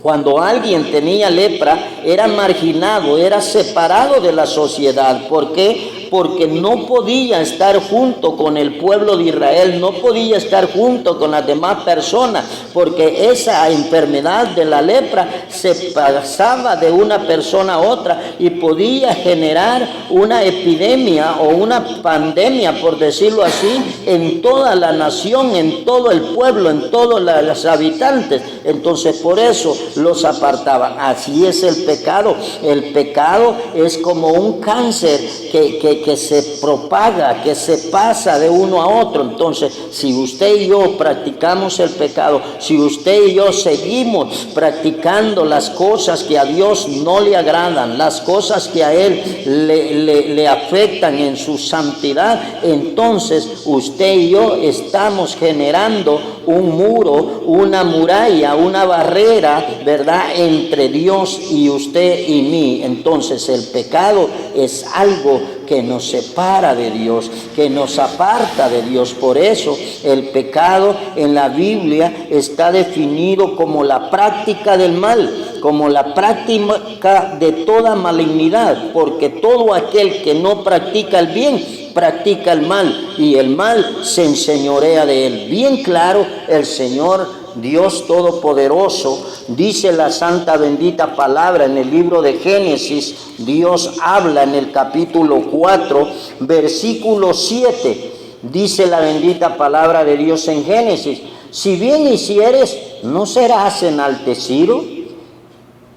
Cuando alguien tenía lepra, era marginado, era separado de la sociedad. ¿Por qué? Porque no podía estar junto con el pueblo de Israel, no podía estar junto con las demás personas, porque esa enfermedad de la lepra se pasaba de una persona a otra y podía generar una epidemia o una pandemia, por decirlo así, en toda la nación, en todo el pueblo, en todos los habitantes. Entonces por eso los apartaban. Así es el pecado. El pecado es como un cáncer que se propaga, que se pasa de uno a otro. Entonces, si usted y yo practicamos el pecado, si usted y yo seguimos practicando las cosas que a Dios no le agradan, las cosas que a Él le afectan en su santidad, entonces usted y yo estamos generando un muro, una muralla, una barrera, ¿verdad?, entre Dios y usted y mí. Entonces el pecado es algo que nos separa de Dios, que nos aparta de Dios. Por eso el pecado en la Biblia está definido como la práctica del mal, como la práctica de toda malignidad, porque todo aquel que no practica el bien practica el mal, y el mal se enseñorea de él. Bien claro, el Señor Dios Todopoderoso dice la santa bendita palabra en el libro de Génesis. Dios habla en el capítulo 4, versículo 7. Dice la bendita palabra de Dios en Génesis: si bien hicieres, ¿no serás enaltecido?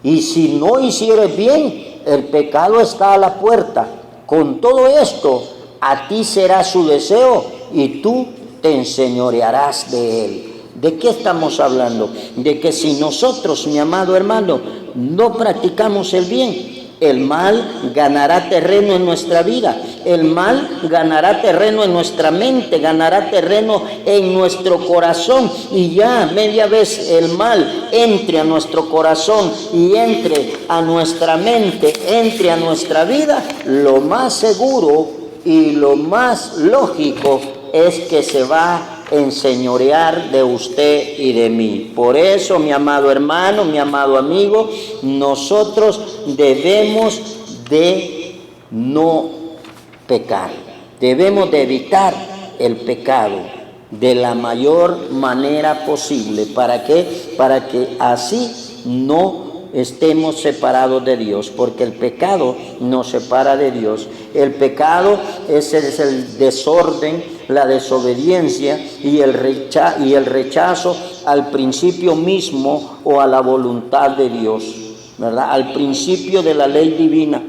Y si no hicieres bien, el pecado está a la puerta. Con todo esto, a ti será su deseo y tú te enseñorearás de él. ¿De qué estamos hablando? De que si nosotros, mi amado hermano, no practicamos el bien, el mal ganará terreno en nuestra vida, el mal ganará terreno en nuestra mente, ganará terreno en nuestro corazón, y ya media vez el mal entre a nuestro corazón y entre a nuestra mente, entre a nuestra vida, lo más seguro y lo más lógico es que se va a enseñorear de usted y de mí. Por eso, mi amado hermano, mi amado amigo, nosotros debemos de no pecar, debemos de evitar el pecado de la mayor manera posible. ¿Para qué? Para que así no estemos separados de Dios, porque el pecado nos separa de Dios. El pecado es el desorden, la desobediencia y el rechazo al principio mismo o a la voluntad de Dios, ¿verdad? Al principio de la ley divina,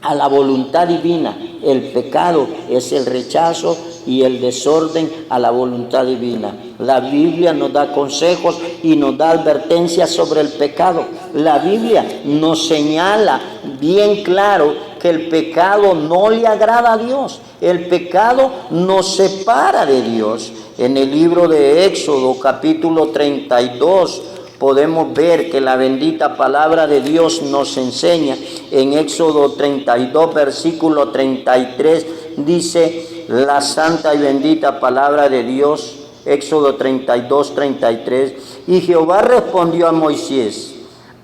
a la voluntad divina. El pecado es el rechazo y el desorden a la voluntad divina. La Biblia nos da consejos y nos da advertencias sobre el pecado. La Biblia nos señala bien claro que el pecado no le agrada a Dios. El pecado nos separa de Dios. En el libro de Éxodo, capítulo 32, podemos ver que la bendita palabra de Dios nos enseña. En Éxodo 32, versículo 33, dice la santa y bendita palabra de Dios: Éxodo 32, 33. Y Jehová respondió a Moisés: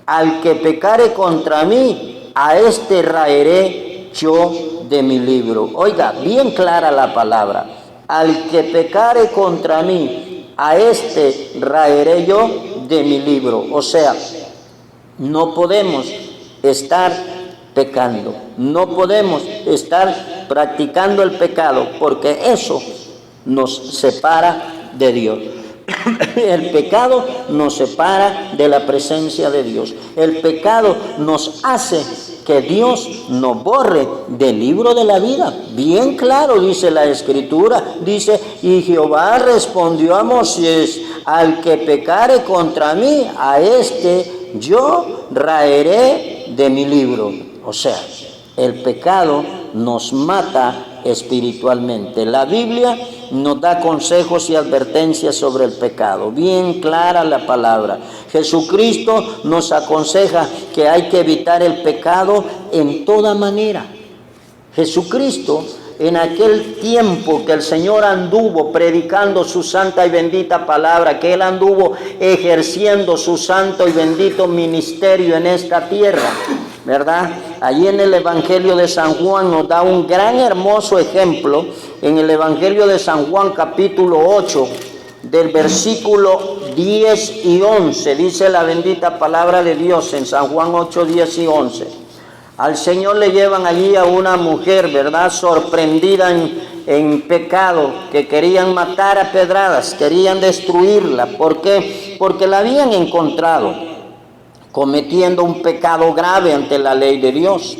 al que pecare contra mí, a este raeré yo de mi libro. Oiga, bien clara la palabra. Al que pecare contra mí, a este raeré yo de mi libro. O sea, no podemos estar pecando, no podemos estar practicando el pecado, porque eso nos separa de Dios. El pecado nos separa de la presencia de Dios. El pecado nos hace que Dios nos borre del libro de la vida. Bien claro dice la Escritura. Dice: y Jehová respondió a Moisés: al que pecare contra mí, a este yo raeré de mi libro. O sea, el pecado nos mata espiritualmente. La Biblia nos da consejos y advertencias sobre el pecado. Bien clara la palabra. Jesucristo nos aconseja que hay que evitar el pecado en toda manera. Jesucristo, en aquel tiempo que el Señor anduvo predicando su santa y bendita palabra, que Él anduvo ejerciendo su santo y bendito ministerio en esta tierra, ¿verdad? Allí en el Evangelio de San Juan nos da un gran hermoso ejemplo. En el Evangelio de San Juan, capítulo 8, del versículo 10 y 11, dice la bendita palabra de Dios en San Juan 8, 10 y 11. Al Señor le llevan allí a una mujer, ¿verdad?, sorprendida en pecado, que querían matar a pedradas, querían destruirla. ¿Por qué? Porque la habían encontrado cometiendo un pecado grave ante la ley de Dios.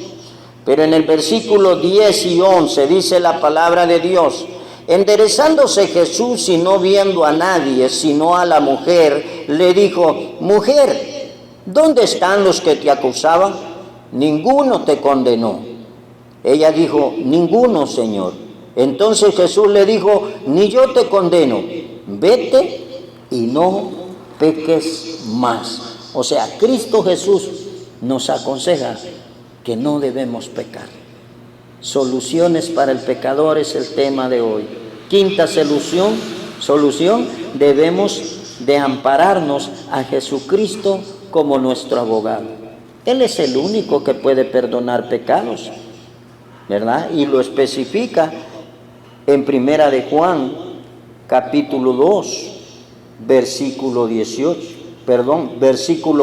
Pero en el versículo 10 y 11 dice la palabra de Dios: enderezándose Jesús y no viendo a nadie sino a la mujer, le dijo: mujer, ¿dónde están los que te acusaban? Ninguno te condenó. Ella dijo: ninguno, Señor. Entonces Jesús le dijo: ni yo te condeno, vete y no peques más. O sea, Cristo Jesús nos aconseja que no debemos pecar. Soluciones para el pecador es el tema de hoy. Quinta solución, debemos de ampararnos a Jesucristo como nuestro abogado. Él es el único que puede perdonar pecados, ¿verdad? Y lo especifica en Primera de Juan, capítulo 2, versículo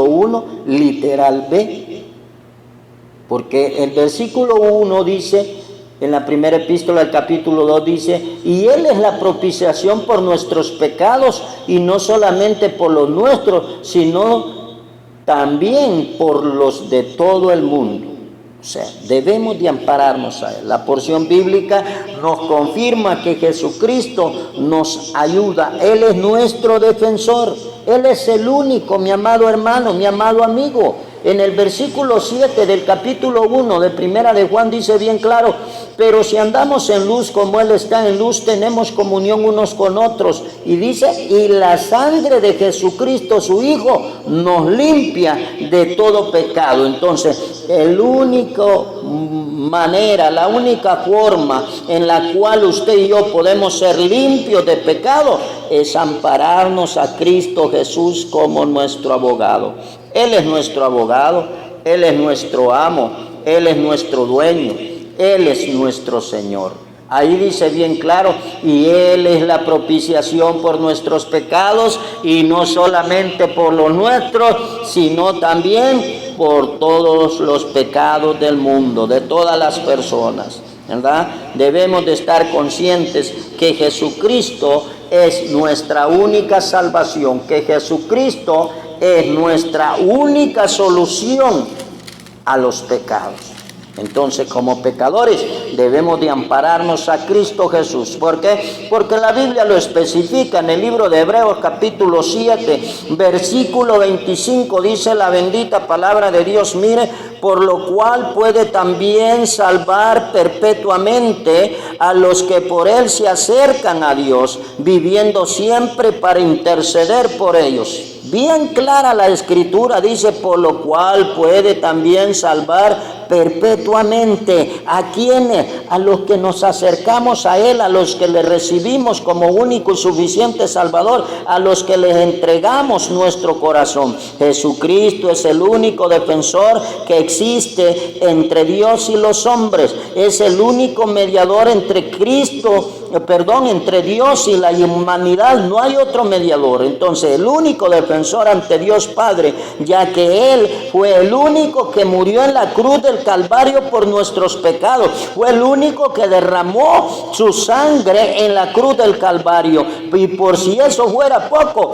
1, literal B. Porque el versículo 1 dice, en la primera epístola del capítulo 2 dice: y Él es la propiciación por nuestros pecados, y no solamente por los nuestros, sino también por los de todo el mundo. O sea, debemos de ampararnos a Él. La porción bíblica nos confirma que Jesucristo nos ayuda. Él es nuestro defensor. Él es el único, mi amado hermano, mi amado amigo. En el versículo 7 del capítulo 1 de Primera de Juan dice bien claro: pero si andamos en luz como Él está en luz, tenemos comunión unos con otros. Y dice: y la sangre de Jesucristo, su Hijo, nos limpia de todo pecado. Entonces, la única forma en la cual usted y yo podemos ser limpios de pecado es ampararnos a Cristo Jesús como nuestro abogado. Él es nuestro abogado, Él es nuestro amo, Él es nuestro dueño, Él es nuestro Señor. Ahí dice bien claro: y Él es la propiciación por nuestros pecados, y no solamente por los nuestros, sino también por todos los pecados del mundo, de todas las personas, ¿verdad? Debemos de estar conscientes que Jesucristo es nuestra única salvación, que Jesucristo es nuestra única solución a los pecados. Entonces, como pecadores, debemos de ampararnos a Cristo Jesús. ¿Por qué? Porque la Biblia lo especifica en el libro de Hebreos, capítulo 7, versículo 25, dice la bendita palabra de Dios: mire, por lo cual puede también salvar perpetuamente a los que por Él se acercan a Dios, viviendo siempre para interceder por ellos. Bien clara la Escritura, dice: por lo cual puede también salvar perpetuamente. ¿A quiénes? A los que nos acercamos a Él, a los que le recibimos como único y suficiente Salvador, a los que les entregamos nuestro corazón. Jesucristo es el único defensor que existe entre Dios y los hombres. Es el único mediador entre entre Dios y la humanidad. No hay otro mediador. Entonces, el único defensor ante Dios Padre, ya que Él fue el único que murió en la cruz del Calvario por nuestros pecados. Fue el único que derramó su sangre en la cruz del Calvario. Y por si eso fuera poco,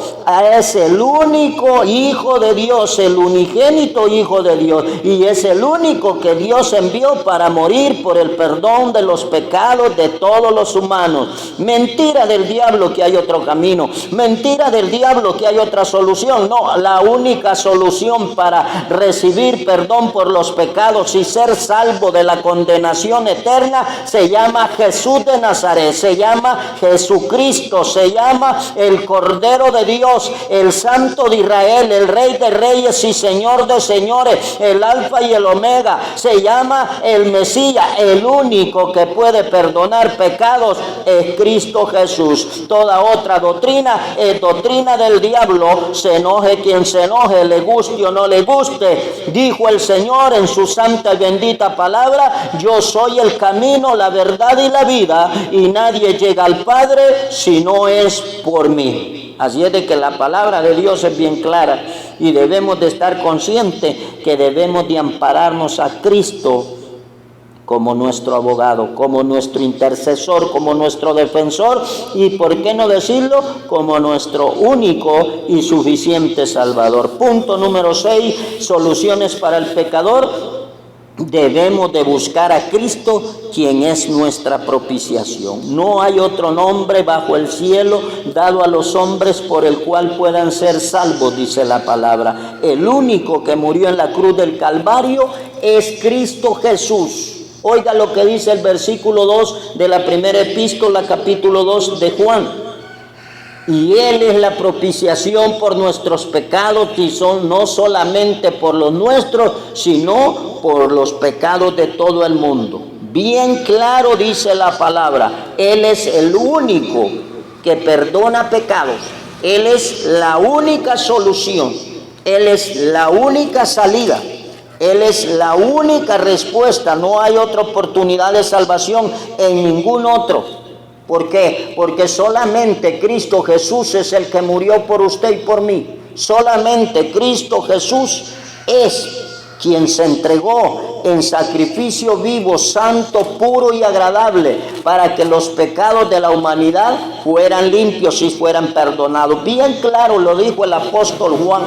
es el único Hijo de Dios, el unigénito Hijo de Dios. Y es el único que Dios envió para morir por el perdón de los pecados de todos los humanos. Mentira del diablo que hay otro camino. Mentira del diablo que hay otra solución. No, la única solución para recibir perdón por los pecados y ser salvo de la condenación eterna se llama Jesús de Nazaret, se llama Jesucristo, se llama el Cordero de Dios, el Santo de Israel, el Rey de Reyes y Señor de Señores, el Alfa y el Omega. Se llama el Mesías. El único que puede perdonar pecados es Cristo Jesús. Toda otra doctrina es doctrina del diablo. Se enoje quien se enoje, le guste o no le guste. Dijo el Señor en su santa y bendita palabra: yo soy el camino, la verdad y la vida, y nadie llega al Padre si no es por mí. Así es de que la palabra de Dios es bien clara y debemos de estar conscientes que debemos de ampararnos a Cristo como nuestro abogado, como nuestro intercesor, como nuestro defensor y, ¿por qué no decirlo?, como nuestro único y suficiente Salvador. Punto número 6, soluciones para el pecador. Debemos de buscar a Cristo, quien es nuestra propiciación. No hay otro nombre bajo el cielo dado a los hombres por el cual puedan ser salvos, dice la palabra. El único que murió en la cruz del Calvario es Cristo Jesús. Oiga lo que dice el versículo 2 de la primera epístola, capítulo 2 de Juan. Y Él es la propiciación por nuestros pecados, y no solamente por los nuestros, sino por los pecados de todo el mundo. Bien claro dice la palabra, Él es el único que perdona pecados. Él es la única solución. Él es la única salida. Él es la única respuesta. No hay otra oportunidad de salvación en ningún otro. ¿Por qué? Porque solamente Cristo Jesús es el que murió por usted y por mí. Solamente Cristo Jesús es quien se entregó en sacrificio vivo, santo, puro y agradable, para que los pecados de la humanidad fueran limpios y fueran perdonados. Bien claro lo dijo el apóstol Juan.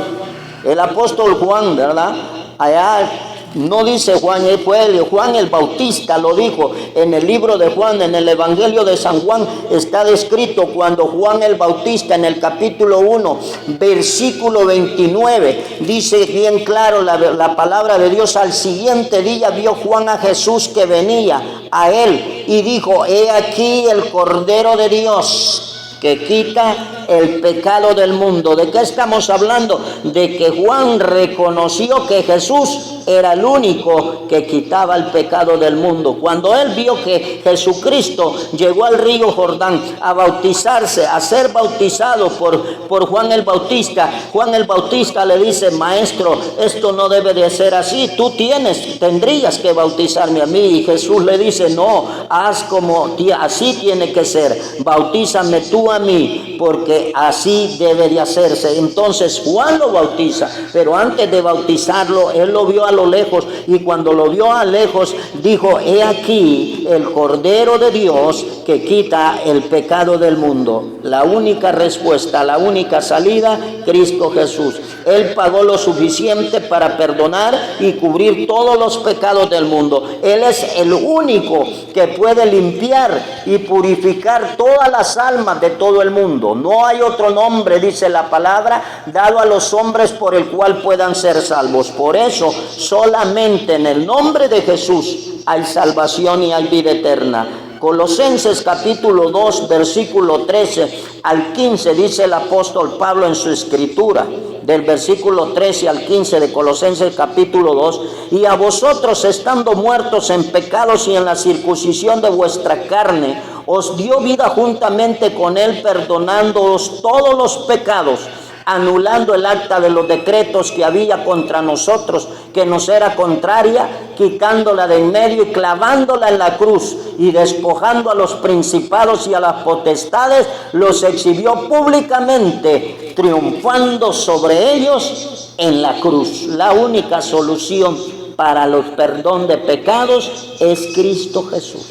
El apóstol Juan, ¿verdad? Allá no dice Juan, fue Juan el Bautista, lo dijo en el libro de Juan, en el Evangelio de San Juan está descrito cuando Juan el Bautista en el capítulo 1, versículo 29, dice bien claro la palabra de Dios: al siguiente día vio Juan a Jesús que venía a él y dijo: he aquí el Cordero de Dios que quita el pecado del mundo. ¿De qué estamos hablando? De que Juan reconoció que Jesús era el único que quitaba el pecado del mundo. Cuando él vio que Jesucristo llegó al río Jordán a bautizarse, a ser bautizado por Juan el Bautista, Juan el Bautista le dice: maestro, esto no debe de ser así, tú tendrías que bautizarme a mí. Y Jesús le dice: no, haz como así tiene que ser, bautízame tú a mí, porque así debe de hacerse. Entonces Juan lo bautiza, pero antes de bautizarlo, él lo vio a lo lejos, y cuando lo vio a lejos, dijo: he aquí el Cordero de Dios que quita el pecado del mundo. La única respuesta, la única salida, Cristo Jesús. Él pagó lo suficiente para perdonar y cubrir todos los pecados del mundo. Él es el único que puede limpiar y purificar todas las almas de todo el mundo. No hay otro nombre, dice la palabra, dado a los hombres por el cual puedan ser salvos. Por eso, solamente en el nombre de Jesús hay salvación y hay vida eterna. Colosenses capítulo 2, versículo 13 al 15, dice el apóstol Pablo en su escritura, del versículo 13 al 15 de Colosenses capítulo 2, y a vosotros estando muertos en pecados y en la circuncisión de vuestra carne, os dio vida juntamente con él, perdonándoos todos los pecados, anulando el acta de los decretos que había contra nosotros, que nos era contraria, quitándola de en medio y clavándola en la cruz, y despojando a los principados y a las potestades, los exhibió públicamente, triunfando sobre ellos en la cruz. La única solución para el perdón de pecados es Cristo Jesús.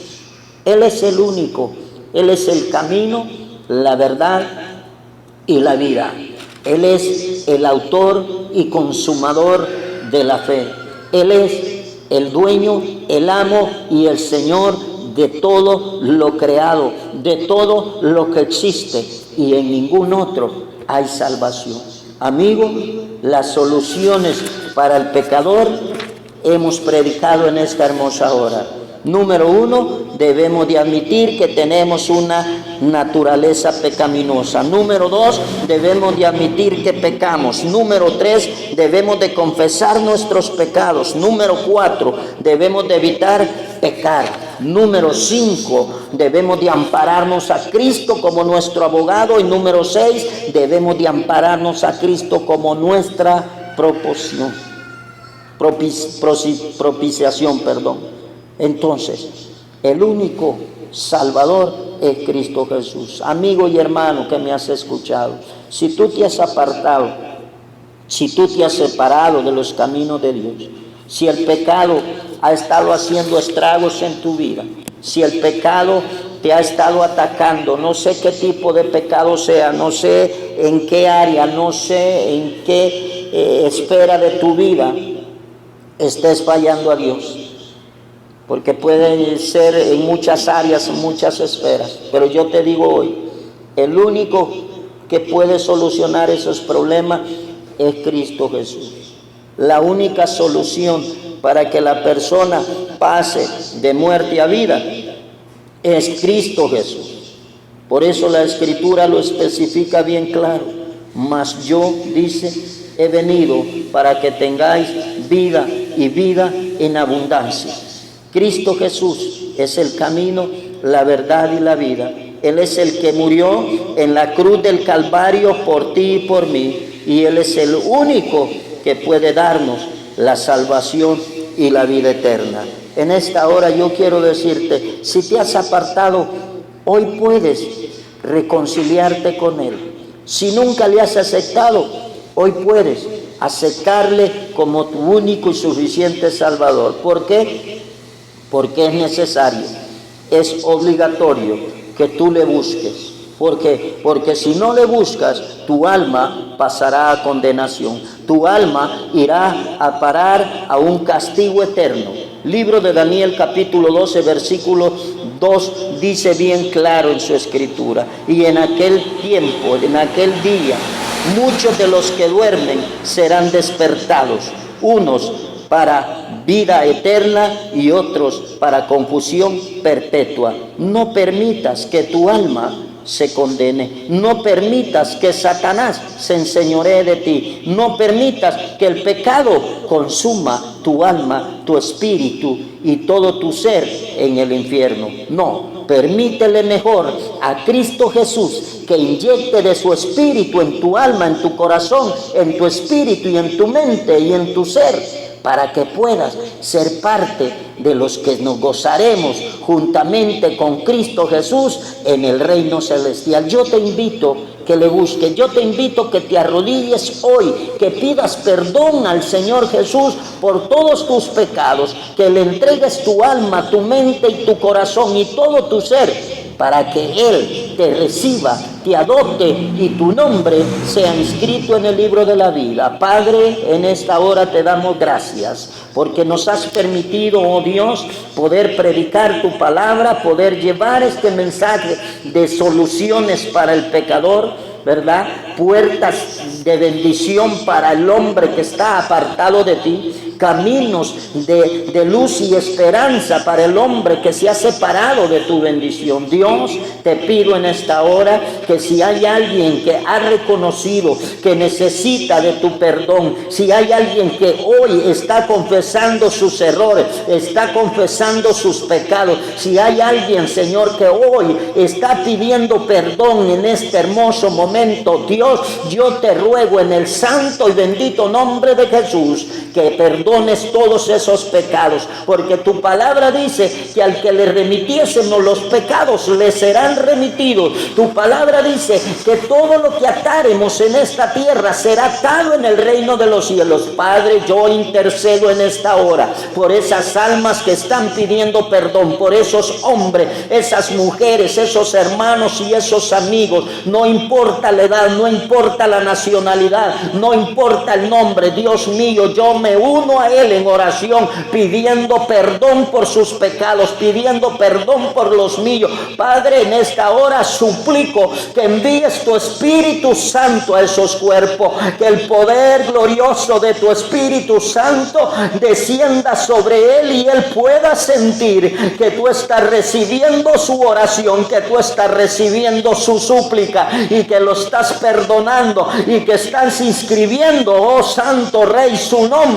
Él es el único, Él es el camino, la verdad y la vida. Él es el autor y consumador de la fe. Él es el dueño, el amo y el Señor de todo lo creado, de todo lo que existe, y en ningún otro hay salvación. Amigo, las soluciones para el pecador hemos predicado en esta hermosa hora. Número 1, debemos de admitir que tenemos una naturaleza pecaminosa. Número 2, debemos de admitir que pecamos. Número 3, debemos de confesar nuestros pecados. Número 4, debemos de evitar pecar. Número 5, debemos de ampararnos a Cristo como nuestro abogado. Y número 6, debemos de ampararnos a Cristo como nuestra propiciación. Entonces, el único Salvador es Cristo Jesús. Amigo y hermano que me has escuchado, si tú te has apartado, si tú te has separado de los caminos de Dios, si el pecado ha estado haciendo estragos en tu vida, si el pecado te ha estado atacando, no sé qué tipo de pecado sea, no sé en qué área, no sé en qué esfera de tu vida estés fallando a Dios, porque puede ser en muchas áreas, en muchas esferas, pero yo te digo hoy, el único que puede solucionar esos problemas es Cristo Jesús. La única solución para que la persona pase de muerte a vida es Cristo Jesús. Por eso la Escritura lo especifica bien claro. Mas yo, dice, he venido para que tengáis vida y vida en abundancia. Cristo Jesús es el camino, la verdad y la vida. Él es el que murió en la cruz del Calvario por ti y por mí. Y Él es el único que puede darnos la salvación y la vida eterna. En esta hora yo quiero decirte, si te has apartado, hoy puedes reconciliarte con Él. Si nunca le has aceptado, hoy puedes aceptarle como tu único y suficiente Salvador. ¿Por qué? Porque es necesario, es obligatorio que tú le busques. ¿Por qué? Porque si no le buscas, tu alma pasará a condenación. Tu alma irá a parar a un castigo eterno. Libro de Daniel capítulo 12, versículo 2 dice bien claro en su escritura: y en aquel tiempo, en aquel día, muchos de los que duermen serán despertados, unos para vida eterna y otros para confusión perpetua. No permitas que tu alma se condene. No permitas que Satanás se enseñoree de ti. No permitas que el pecado consuma tu alma, tu espíritu y todo tu ser en el infierno. No, permítele mejor a Cristo Jesús que inyecte de su espíritu en tu alma, en tu corazón, en tu espíritu y en tu mente y en tu ser, para que puedas ser parte de los que nos gozaremos juntamente con Cristo Jesús en el reino celestial. Yo te invito que le busques, yo te invito que te arrodilles hoy, que pidas perdón al Señor Jesús por todos tus pecados, que le entregues tu alma, tu mente y tu corazón y todo tu ser, para que Él te reciba, te adopte y tu nombre sea inscrito en el libro de la vida. Padre, en esta hora te damos gracias porque nos has permitido, oh Dios, poder predicar tu palabra, poder llevar este mensaje de soluciones para el pecador, ¿verdad? Puertas de bendición para el hombre que está apartado de ti. caminos de luz y esperanza para el hombre que se ha separado de tu bendición. Dios, te pido en esta hora que si hay alguien que ha reconocido que necesita de tu perdón, si hay alguien que hoy está confesando sus errores, está confesando sus pecados, si hay alguien, Señor, que hoy está pidiendo perdón en este hermoso momento, Dios, yo te ruego en el santo y bendito nombre de Jesús que perdones todos esos pecados, porque tu palabra dice que al que le remitiésemos los pecados le serán remitidos. Tu palabra dice que todo lo que atáremos en esta tierra será atado en el reino de los cielos. Padre, yo intercedo en esta hora por esas almas que están pidiendo perdón, por esos hombres, esas mujeres, esos hermanos y esos amigos. No importa la edad, no importa la nacionalidad, no importa el nombre. Dios mío, yo me uno a él en oración, pidiendo perdón por sus pecados, pidiendo perdón por los míos. Padre, en esta hora suplico que envíes tu Espíritu Santo a esos cuerpos, que el poder glorioso de tu Espíritu Santo descienda sobre él y él pueda sentir que tú estás recibiendo su oración, que tú estás recibiendo su súplica y que lo estás perdonando y que estás inscribiendo, oh Santo Rey, su nombre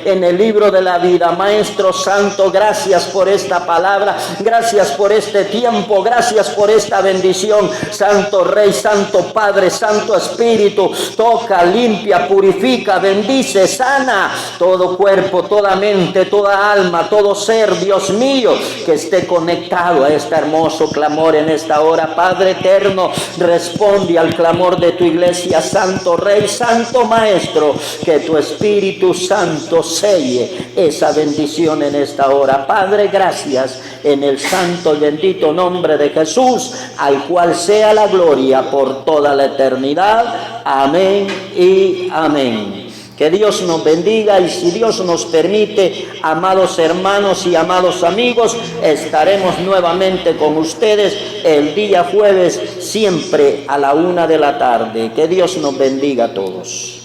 en el libro de la vida. Maestro Santo, gracias por esta palabra, gracias por este tiempo, gracias por esta bendición. Santo Rey, Santo Padre, Santo Espíritu, toca, limpia, purifica, bendice, sana todo cuerpo, toda mente, toda alma, todo ser, Dios mío, que esté conectado a este hermoso clamor en esta hora. Padre eterno, responde al clamor de tu iglesia. Santo Rey, Santo Maestro, que tu Espíritu Santo selle esa bendición en esta hora. Padre, gracias en el santo y bendito nombre de Jesús, al cual sea la gloria por toda la eternidad. Amén y amén. Que Dios nos bendiga, y si Dios nos permite, amados hermanos y amados amigos, estaremos nuevamente con ustedes el día jueves, siempre a la 1 de la tarde. Que Dios nos bendiga a todos.